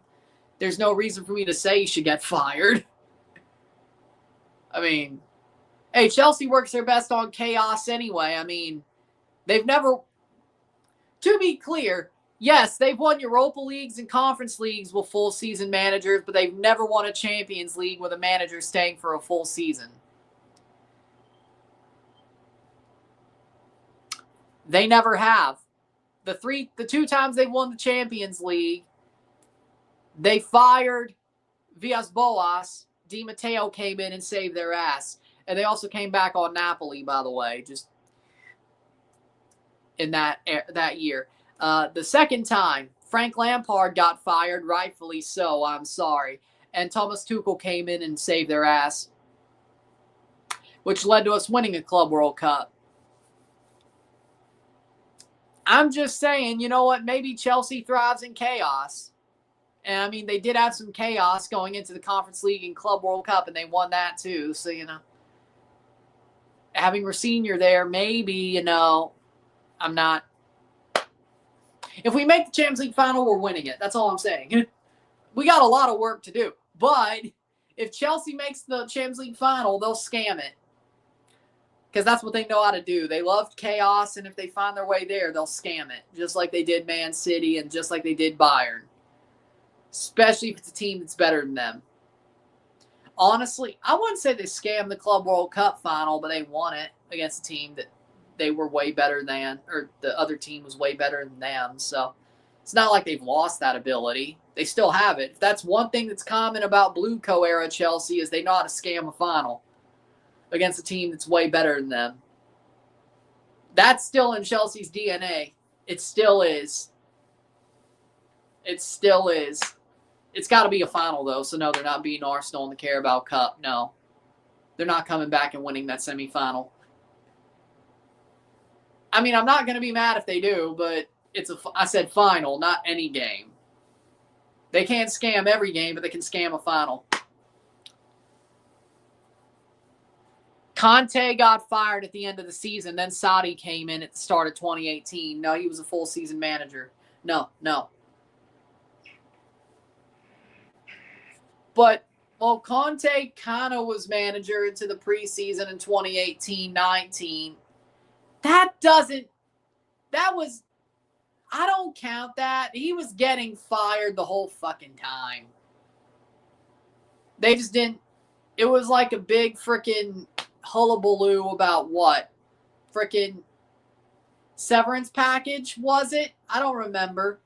There's no reason for me to say he should get fired. I mean, hey, Chelsea works their best on chaos anyway. I mean, they've never, to be clear, yes, they've won Europa Leagues and Conference Leagues with full season managers, but they've never won a Champions League with a manager staying for a full season. They never have. The 2 times they've won the Champions League, they fired Villas-Boas. Di Matteo came in and saved their ass. And they also came back on Napoli, by the way, just in that year. The second time, Frank Lampard got fired, rightfully so, I'm sorry. And Thomas Tuchel came in and saved their ass, which led to us winning a Club World Cup. I'm just saying, you know what? Maybe Chelsea thrives in chaos. And, I mean, they did have some chaos going into the Conference League and Club World Cup, and they won that too. So, you know, having Senior there, maybe, you know, I'm not. If we make the Champions League final, we're winning it. That's all I'm saying. We got a lot of work to do. But if Chelsea makes the Champions League final, they'll scam it. Because that's what they know how to do. They love chaos, and if they find their way there, they'll scam it. Just like they did Man City and just like they did Bayern. Especially if it's a team that's better than them. Honestly, I wouldn't say they scammed the Club World Cup final, but they won it against a team that they were way better than, or the other team was way better than them. So it's not like they've lost that ability. They still have it. If that's one thing that's common about Blue Co era Chelsea is they know how to scam a final against a team that's way better than them. That's still in Chelsea's DNA. It still is. It still is. It's got to be a final, though. So, no, they're not beating Arsenal in the Carabao Cup. No. They're not coming back and winning that semifinal. I mean, I'm not going to be mad if they do, but I said final, not any game. They can't scam every game, but they can scam a final. Conte got fired at the end of the season. Then Sadi came in at the start of 2018. No, he was a full season manager. No. But, well, Conte kind of was manager into the preseason in 2018-19. I don't count that. He was getting fired the whole fucking time. They just didn't. It was like a big freaking hullabaloo about what? Freaking severance package, was it? I don't remember.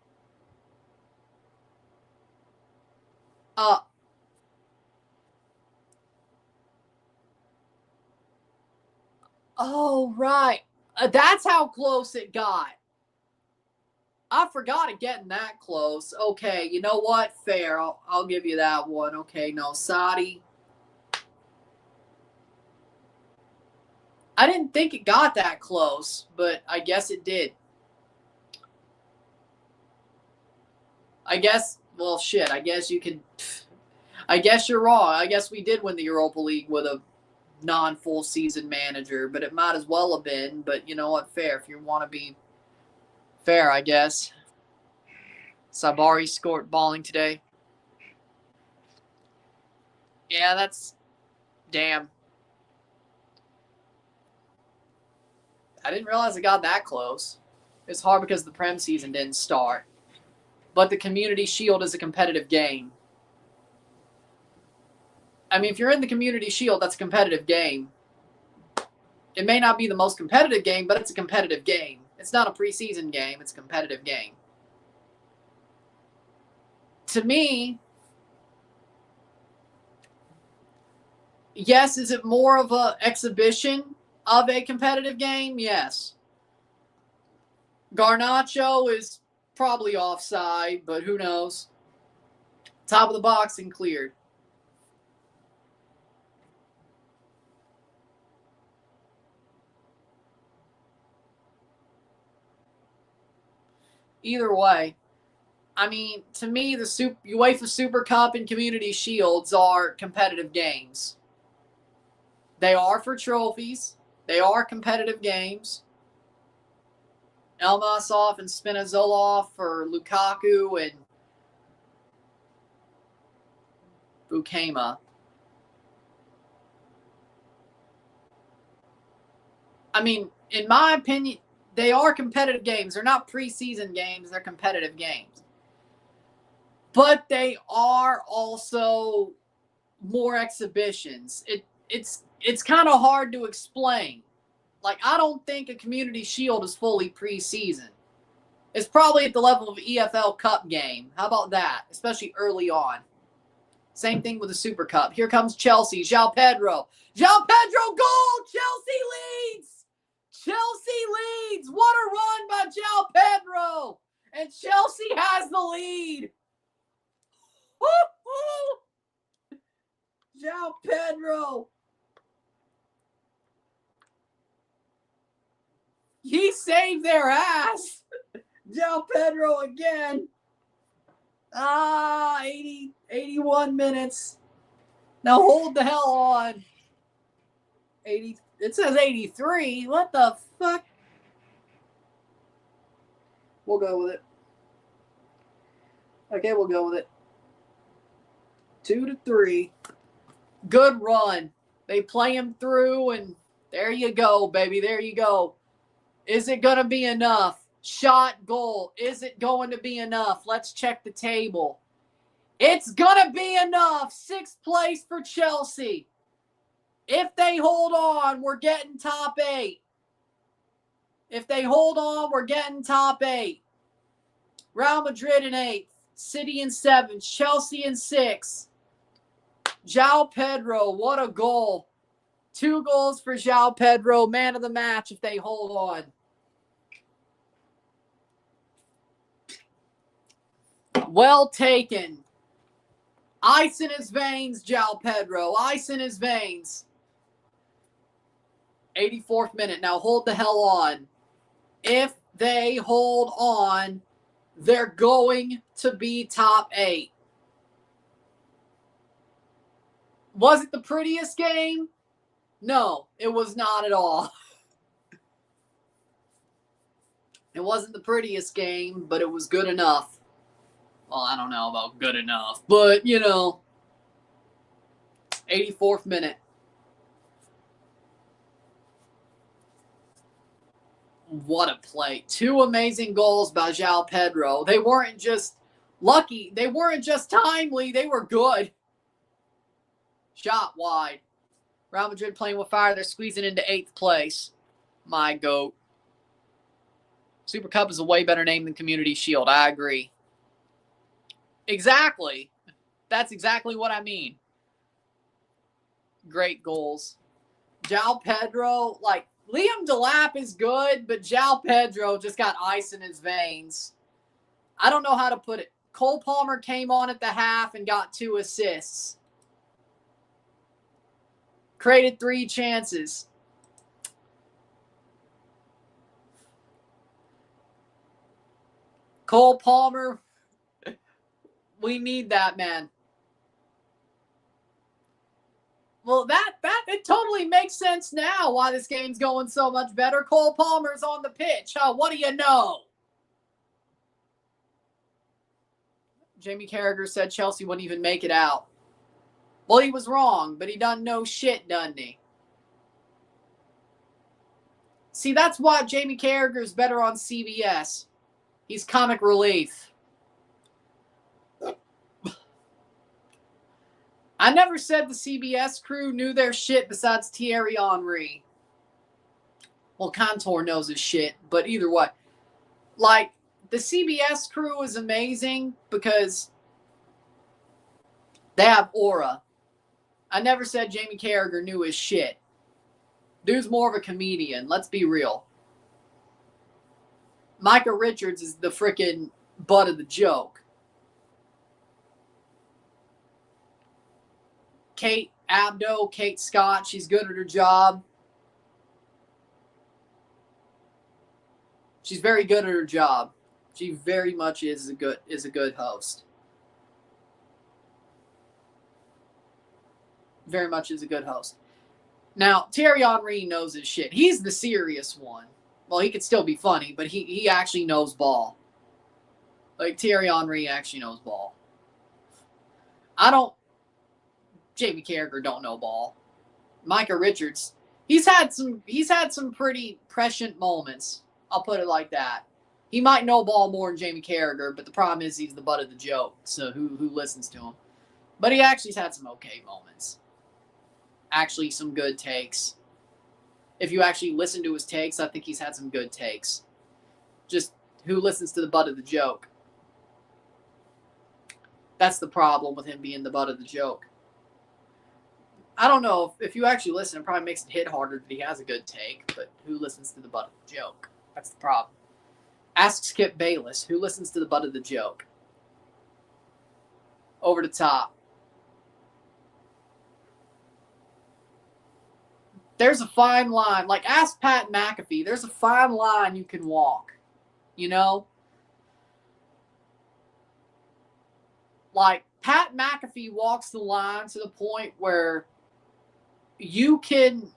Oh, right. That's how close it got. I forgot it getting that close. Okay, you know what? Fair. I'll give you that one. Okay, no, Sadi. I didn't think it got that close, but I guess it did. I guess, well, shit, I guess you could. I guess you're wrong. I guess we did win the Europa League with a non-full season manager, but it might as well have been. But you know what? Fair. If you want to be fair, I guess. Sabari scored balling today. Yeah, that's damn. I didn't realize it got that close. It's hard because the Prem season didn't start. But the Community Shield is a competitive game. I mean, if you're in the Community Shield, that's a competitive game. It may not be the most competitive game, but it's a competitive game. It's not a preseason game. It's a competitive game. To me, yes, is it more of an exhibition of a competitive game? Yes. Garnacho is probably offside, but who knows? Top of the box and cleared. Either way, I mean, to me, the UEFA Super Cup and Community Shields are competitive games. They are for trophies. They are competitive games. Elmasov and Spinazzola for Lukaku and Bukema. I mean, in my opinion, they are competitive games. They're not preseason games. They're competitive games. But they are also more exhibitions. It's kind of hard to explain. Like, I don't think a Community Shield is fully preseason. It's probably at the level of EFL Cup game. How about that? Especially early on. Same thing with the Super Cup. Here comes Chelsea. João Pedro. João Pedro, goal! Chelsea leads! Chelsea leads! What a run by João Pedro! And Chelsea has the lead. Woo-hoo! João Pedro. He saved their ass. João Pedro again. 81 minutes. Now hold the hell on. 80. It says 83. What the fuck? We'll go with it. Okay, we'll go with it. 2-3. Good run. They play him through, and there you go, baby. There you go. Is it going to be enough? Shot, goal. Is it going to be enough? Let's check the table. It's going to be enough. 6th place for Chelsea. If they hold on, we're getting top 8. If they hold on, we're getting top 8. Real Madrid in 8th. City in 7th. Chelsea in 6th. João Pedro, what a goal. 2 goals for João Pedro. Man of the match if they hold on. Well taken. Ice in his veins, João Pedro. Ice in his veins. 84th minute. Now hold the hell on. If they hold on, they're going to be top 8. Was it the prettiest game? No, it was not at all. It wasn't the prettiest game, but it was good enough. Well, I don't know about good enough, but, 84th minute. What a play. 2 amazing goals by João Pedro. They weren't just lucky. They weren't just timely. They were good. Shot wide. Real Madrid playing with fire. They're squeezing into 8th place. My goat. Super Cup is a way better name than Community Shield. I agree. Exactly. That's exactly what I mean. Great goals. João Pedro, Liam Delap is good, but João Pedro just got ice in his veins. I don't know how to put it. Cole Palmer came on at the half and got 2 assists. Created 3 chances. Cole Palmer, we need that, man. Well, it totally makes sense now why this game's going so much better. Cole Palmer's on the pitch. Huh? What do you know? Jamie Carragher said Chelsea wouldn't even make it out. Well, he was wrong, but he doesn't know shit, doesn't he? See, that's why Jamie Carragher's better on CBS. He's comic relief. I never said the CBS crew knew their shit besides Thierry Henry. Well, Contour knows his shit, but either way. The CBS crew is amazing because they have aura. I never said Jamie Carragher knew his shit. Dude's more of a comedian. Let's be real. Micah Richards is the freaking butt of the joke. Kate Scott, she's good at her job. She's very good at her job. She very much is a good host. Very much is a good host. Now, Thierry Henry knows his shit. He's the serious one. Well, he could still be funny, but he actually knows ball. Thierry Henry actually knows ball. Jamie Carragher don't know ball. Micah Richards, he's had some pretty prescient moments. I'll put it like that. He might know ball more than Jamie Carragher, but the problem is he's the butt of the joke. So who listens to him? But he actually's had some okay moments. Actually, some good takes. If you actually listen to his takes, I think he's had some good takes. Just who listens to the butt of the joke? That's the problem with him being the butt of the joke. I don't know if you actually listen, it probably makes it hit harder that he has a good take, but who listens to the butt of the joke? That's the problem. Ask Skip Bayless, who listens to the butt of the joke? Over the top. There's a fine line. Ask Pat McAfee. There's a fine line you can walk. Pat McAfee walks the line to the point where you can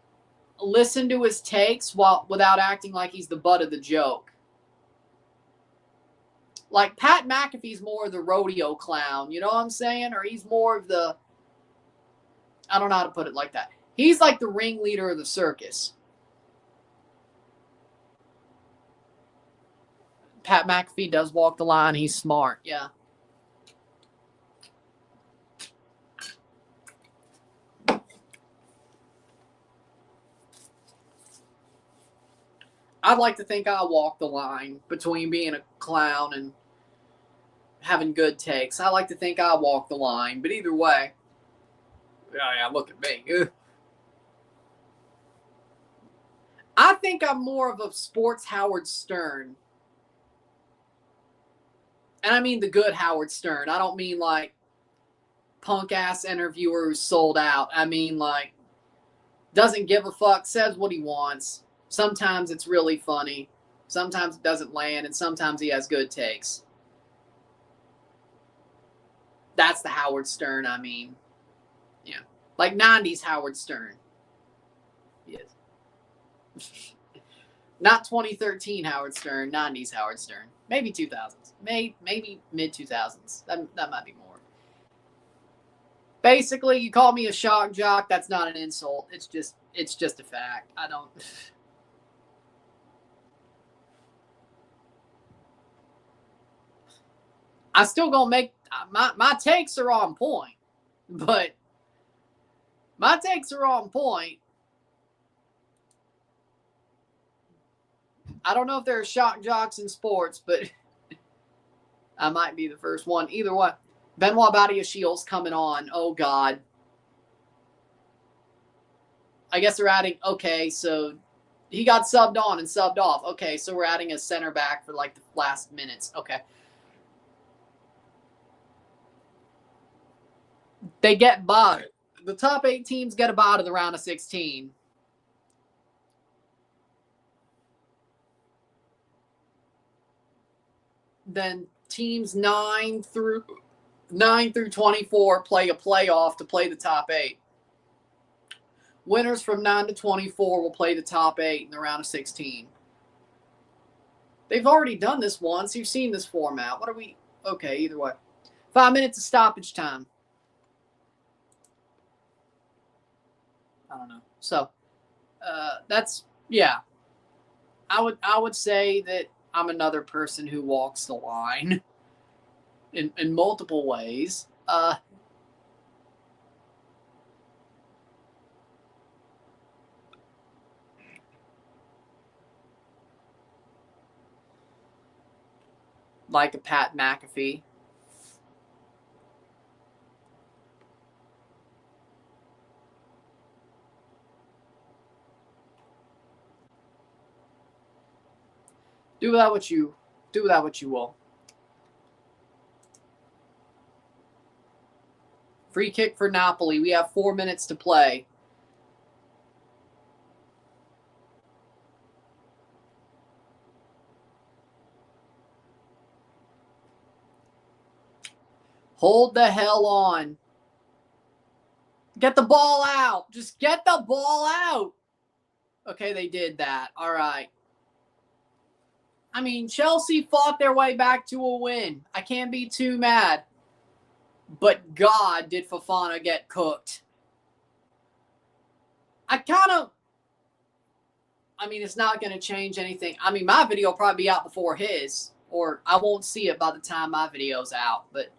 listen to his takes without acting like he's the butt of the joke. Pat McAfee's more of the rodeo clown, you know what I'm saying? Or he's more of the, I don't know how to put it like that. He's like the ringleader of the circus. Pat McAfee does walk the line. He's smart, yeah. I'd like to think I walk the line between being a clown and having good takes. I like to think I walk the line, but either way, yeah, look at me. Ugh. I think I'm more of a sports Howard Stern. And I mean the good Howard Stern. I don't mean like punk-ass interviewer who's sold out. I mean like doesn't give a fuck, says what he wants. Sometimes it's really funny. Sometimes it doesn't land, and sometimes he has good takes. That's the Howard Stern, I mean. Yeah. Like 90s Howard Stern. He is. Not 2013 Howard Stern, 90s Howard Stern. Maybe 2000s. Maybe mid-2000s. That might be more. Basically, you call me a shock jock, that's not an insult. It's just a fact. I don't... I still gonna make... My takes are on point. But... My takes are on point. I don't know if there are shock jocks in sports, but I might be the first one. Either way, Benoit Badiashil's coming on. Oh, God. I guess they're adding, okay, so he got subbed on and subbed off. Okay, so we're adding a center back for like the last minutes. Okay. They get by. The top 8 teams get a bye to the round of 16. Then teams 9 through 24 play a playoff to play the top 8. Winners from 9 to 24 will play the top 8 in the round of 16. They've already done this once. You've seen this format. What are we? Okay, either way. 5 minutes of stoppage time. I don't know. So, that's, yeah. I would say that I'm another person who walks the line in multiple ways. Like a Pat McAfee. Do that what you will. Free kick for Napoli. We have 4 minutes to play. Hold the hell on. Get the ball out. Just get the ball out. Okay, they did that. All right. I mean, Chelsea fought their way back to a win. I can't be too mad. But God, did Fofana get cooked. I mean, it's not going to change anything. I mean, my video will probably be out before his, or I won't see it by the time my video's out. But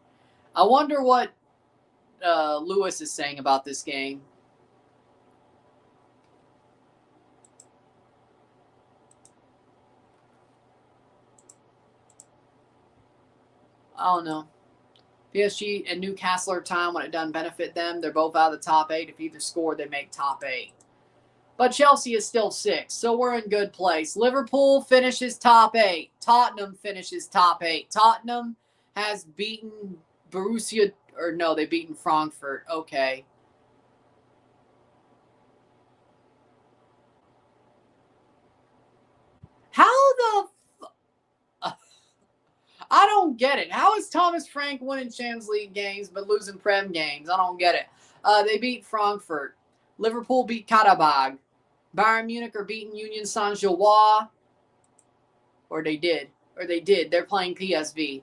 I wonder what Lewis is saying about this game. I don't know. PSG and Newcastle are time when it doesn't benefit them. They're both out of the top 8. If either scored, they make top 8. But Chelsea is still 6, so we're in good place. Liverpool finishes top 8. Tottenham finishes top 8. Tottenham has beaten Borussia, or no, they've beaten Frankfurt. Okay. How the... I don't get it. How is Thomas Frank winning Champions League games but losing Prem games? I don't get it. They beat Frankfurt. Liverpool beat Karabag. Bayern Munich are beating Union Saint-Gilloise. Or they did. They're playing PSV.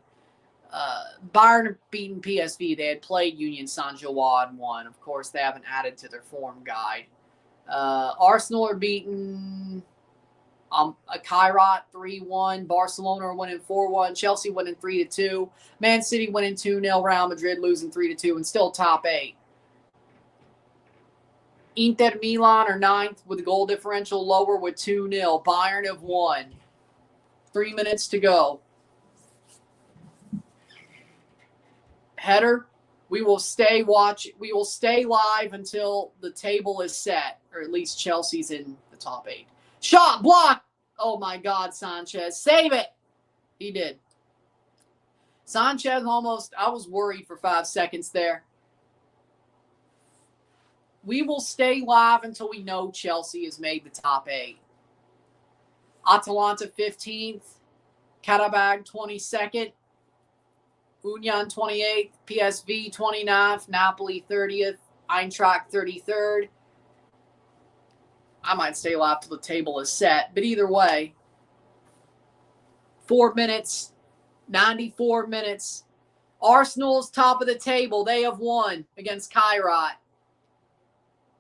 Bayern are beating PSV. They had played Union Saint-Gilloise and won. Of course, they haven't added to their form guide. Arsenal are beating... a Kairat 3-1, Barcelona are winning 4-1, Chelsea winning 3-2, Man City winning 2-0, Real Madrid losing 3-2, and still top 8. Inter Milan are 9th with goal differential lower with 2-0. Bayern have won. 3 minutes to go. Header. We will stay live until the table is set, or at least Chelsea's in the top 8. Shot, block. Oh my God, Sanchez. Save it. He did. Sanchez almost, I was worried for 5 seconds there. We will stay live until we know Chelsea has made the top 8. Atalanta 15th. Karabag 22nd. Union 28th, PSV 29th, Napoli 30th, Eintracht 33rd. I might stay live till the table is set, but either way, 4 minutes, 94 minutes. Arsenal's top of the table. They have won against Kairat.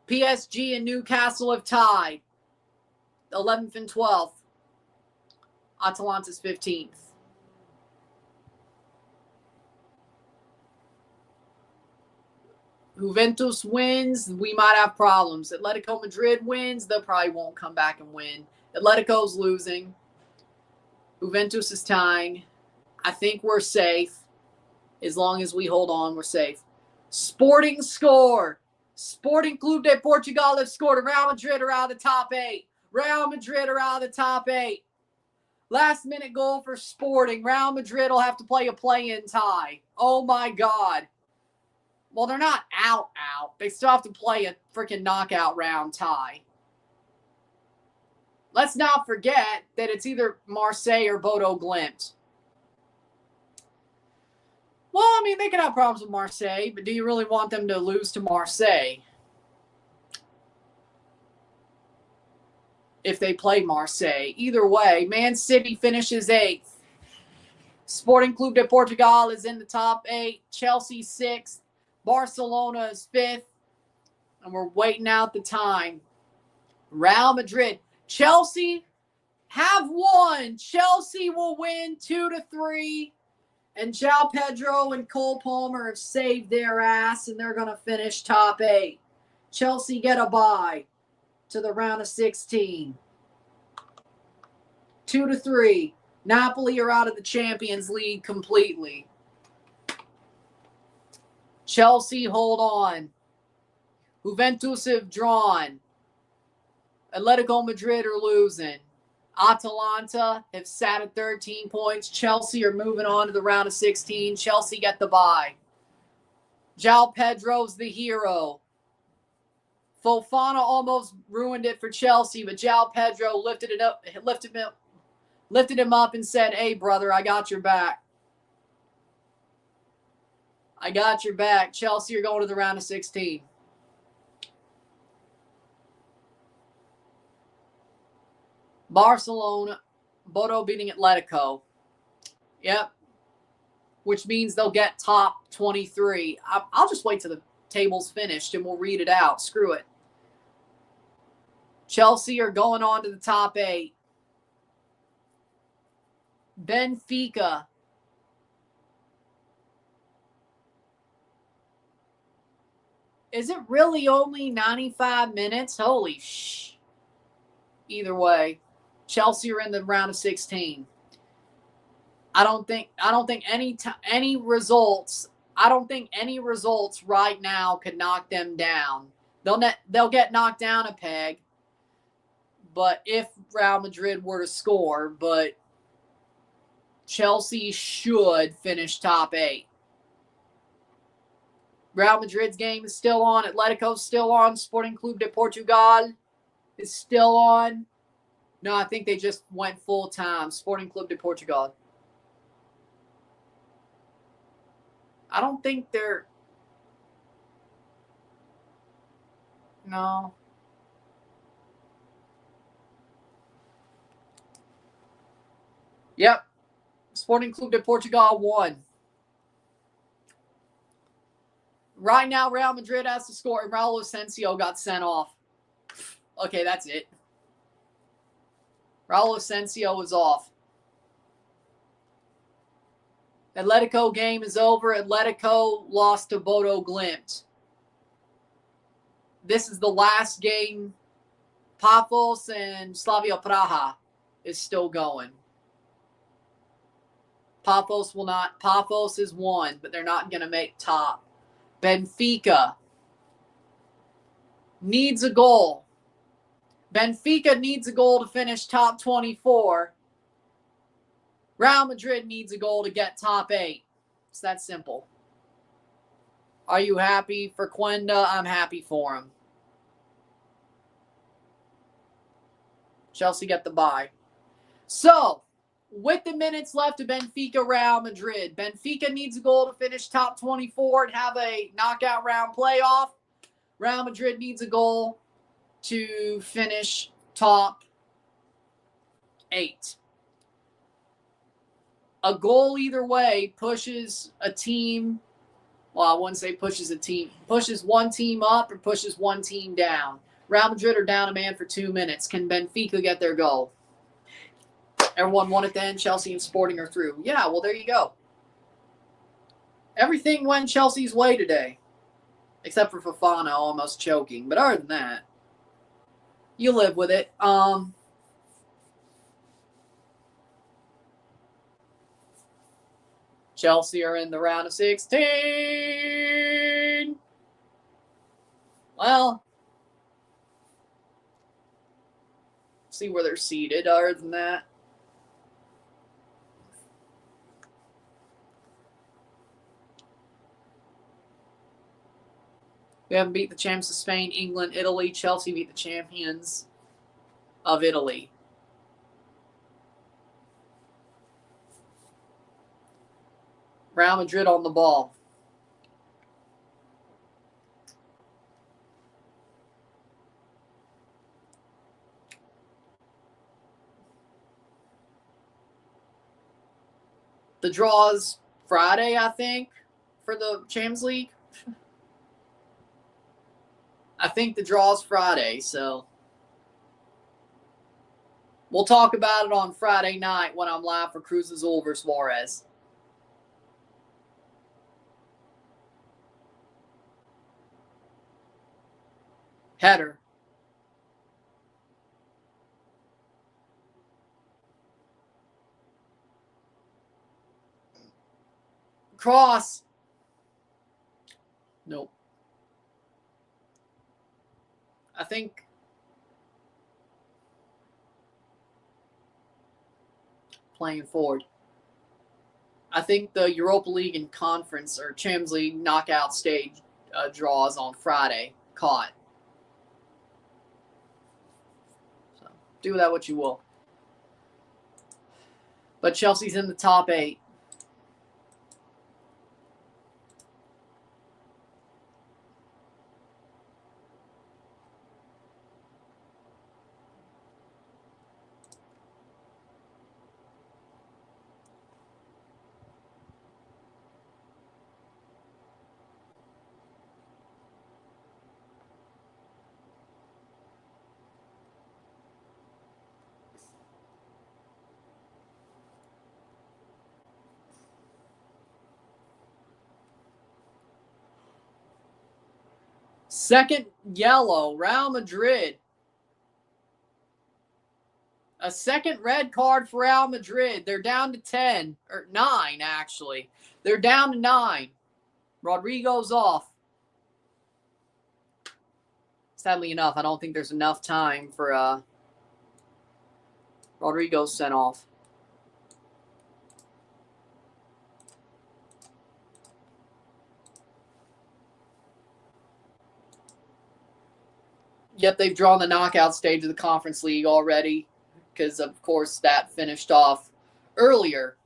PSG and Newcastle have tied, 11th and 12th. Atalanta's 15th. Juventus wins, we might have problems. Atletico Madrid wins, they probably won't come back and win. Atletico's losing. Juventus is tying. I think we're safe. As long as we hold on, we're safe. Sporting score. Sporting Clube de Portugal have scored. Real Madrid are out of the top 8. Real Madrid are out of the top 8. Last minute goal for Sporting. Real Madrid will have to play a play-in tie. Oh my God. Well, they're not out. They still have to play a freaking knockout round tie. Let's not forget that it's either Marseille or Bodo Glimt. Well, I mean, they could have problems with Marseille, but do you really want them to lose to Marseille? If they play Marseille. Either way, Man City finishes 8th. Sporting Clube de Portugal is in the top 8. Chelsea 6th. Barcelona is 5th. And we're waiting out the time. Real Madrid. Chelsea have won. Chelsea will win 2-3. And João Pedro and Cole Palmer have saved their ass, and they're going to finish top 8. Chelsea get a bye to the round of 16. 2-3. Napoli are out of the Champions League completely. Chelsea hold on. Juventus have drawn. Atletico Madrid are losing. Atalanta have sat at 13 points. Chelsea are moving on to the round of 16. Chelsea get the bye. João Pedro's the hero. Fofana almost ruined it for Chelsea, but João Pedro lifted him up and said, "Hey, brother, I got your back. I got your back." Chelsea are going to the round of 16. Barcelona, Bodo beating Atletico. Yep. Which means they'll get top 23. I'll just wait till the table's finished and we'll read it out. Screw it. Chelsea are going on to the top 8. Benfica. Is it really only 95 minutes? Holy sh! Either way, Chelsea are in the round of 16. I don't think any results right now could knock them down. They'll get knocked down a peg. But if Real Madrid were to score, but Chelsea should finish top 8. Real Madrid's game is still on. Atletico's still on. Sporting Clube de Portugal is still on. No, I think they just went full time. Sporting Clube de Portugal. I don't think they're... No. Yep. Sporting Clube de Portugal won. Right now, Real Madrid has to score, and Raul Asensio got sent off. Okay, that's it. Raul Asensio is off. Atletico game is over. Atletico lost to Bodo Glimt. this is the last game. Paphos and Slavia Praha is still going. Paphos will not. Paphos is one, but they're not going to make top. Benfica needs a goal. Benfica needs a goal to finish top 24. Real Madrid needs a goal to get top 8. It's that simple. Are you happy for Quenda? I'm happy for him. Chelsea get the bye. So, with the minutes left of Benfica, Real Madrid, Benfica needs a goal to finish top 24 and have a knockout round playoff. Real Madrid needs a goal to finish top 8. A goal either way pushes a team. Well, I wouldn't say pushes a team. Pushes one team up or pushes one team down. Real Madrid are down a man for 2 minutes. Can Benfica get their goal? Everyone won at the end. Chelsea and Sporting are through. Yeah, well, there you go. Everything went Chelsea's way today. Except for Fofana almost choking. But other than that, you live with it. Chelsea are in the round of 16. Well, see where they're seated. Other than that, we haven't beat the champs of Spain, England, Italy. Chelsea beat the champions of Italy. Real Madrid on the ball. The draw's Friday, I think, for the Champions League. I think the draw's Friday, so we'll talk about it on Friday night when I'm live for Cruz Azul versus Suarez. Header. Cross. Nope. I think playing forward. I think the Europa League and Conference or Champions League knockout stage draws on Friday. Caught. So do with that what you will. But Chelsea's in the top 8. Second yellow, Real Madrid. A second red card for Real Madrid. They're down to 10, or 9, actually. They're down to 9. Rodrigo's off. Sadly enough, I don't think there's enough time for Rodrigo's sent off. Yep, they've drawn the knockout stage of the Conference League already because, of course, that finished off earlier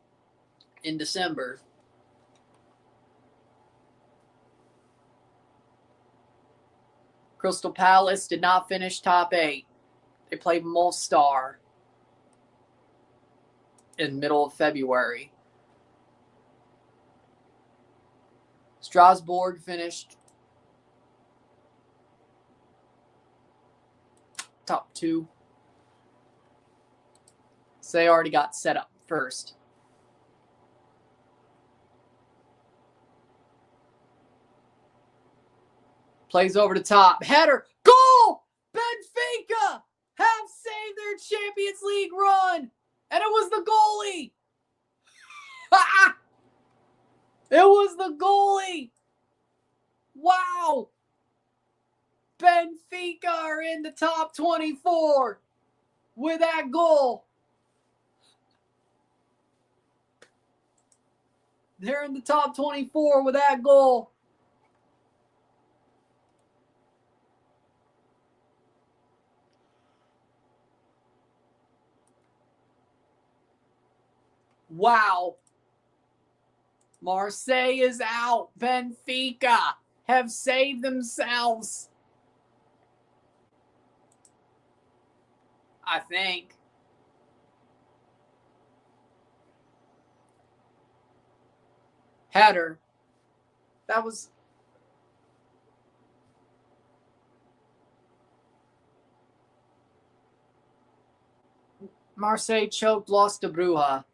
in December. Crystal Palace did not finish top 8. They played Mostar in middle of February. Strasbourg finished top 2. So they already got set up first. Plays over the top. Header. their Champions League run. And it was the goalie. It was the goalie. Wow. Benfica are in the top 24 with that goal. They're in the top 24 with that goal. Wow. Marseille is out. Benfica have saved themselves. I think. Header. That was... Marseille choked, lost to Brugge.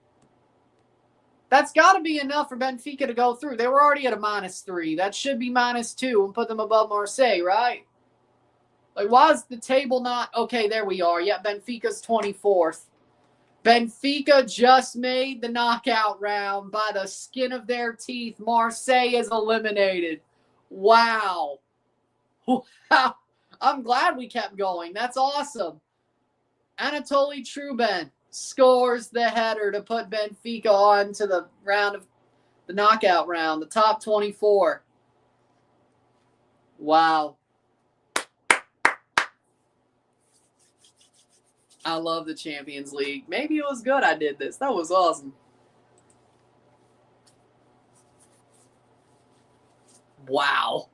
That's got to be enough for Benfica to go through. They were already at a -3. That should be -2 and put them above Marseille, right? Like, why is the table not... Okay, there we are. Yeah, Benfica's 24th. Benfica just made the knockout round by the skin of their teeth. Marseille is eliminated. Wow. Wow. I'm glad we kept going. That's awesome. Anatoly Trubin scores the header to put Benfica on to the round of the knockout round, the top 24. Wow. I love the Champions League. Maybe it was good I did this. That was awesome. Wow.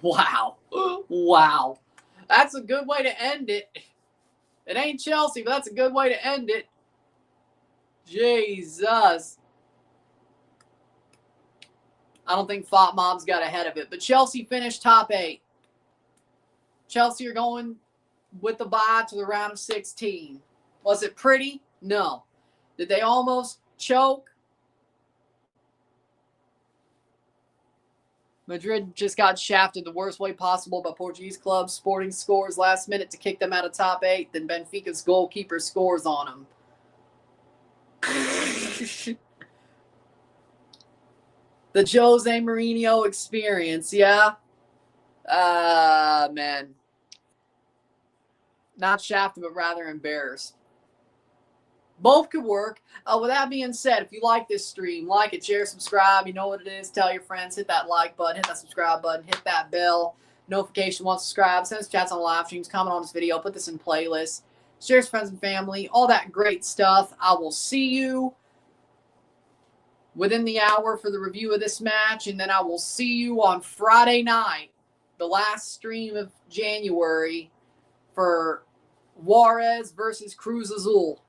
Wow. Wow. That's a good way to end it. It ain't Chelsea, but that's a good way to end it. Jesus. I don't think Fop Mobs got ahead of it, but Chelsea finished top 8. Chelsea are going with the bye to the round of 16. Was it pretty? No. Did they almost choke? Madrid just got shafted the worst way possible by Portuguese club. Sporting scores last minute to kick them out of top 8. Then Benfica's goalkeeper scores on them. The Jose Mourinho experience, yeah? Man. Not shafted, but rather embarrassed. Both could work. With that being said, if you like this stream, like it, share, subscribe. You know what it is. Tell your friends. Hit that like button. Hit that subscribe button. Hit that bell. Notification once subscribed. Send us chats on live streams. Comment on this video. Put this in playlists. Share with friends and family. All that great stuff. I will see you within the hour for the review of this match. And then I will see you on Friday night, the last stream of January, for Juarez versus Cruz Azul.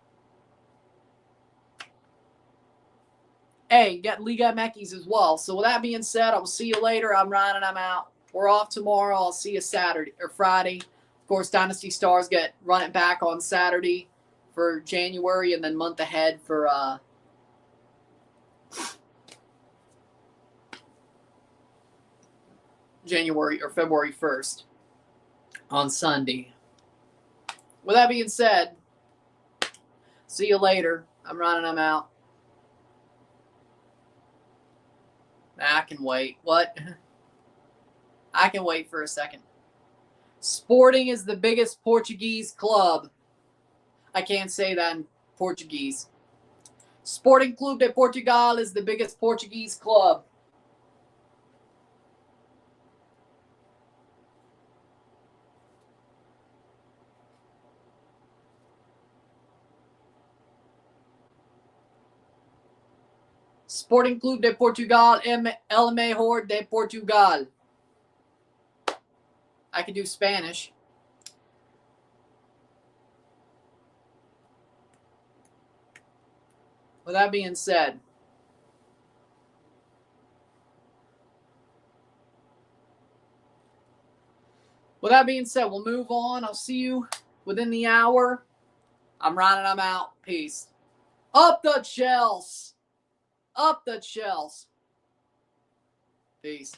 Hey, you got Liga MX as well. So with that being said, I will see you later. I'm Ryan and I'm out. We're off tomorrow. I'll see you Saturday or Friday. Of course, Dynasty Stars run it back on Saturday for January and then month ahead for January or February 1st on Sunday. With that being said, see you later. I'm Ryan and I'm out. I can wait. What? I can wait for a second. Sporting is the biggest Portuguese club. I can't say that in Portuguese. Sporting Clube de Portugal is the biggest Portuguese club. Sporting Clube de Portugal, El Mejor de Portugal. I can do Spanish. With that being said, we'll move on. I'll see you within the hour. I'm Ryan and I'm out. Peace. Up the Chels. Up the Chels. Peace.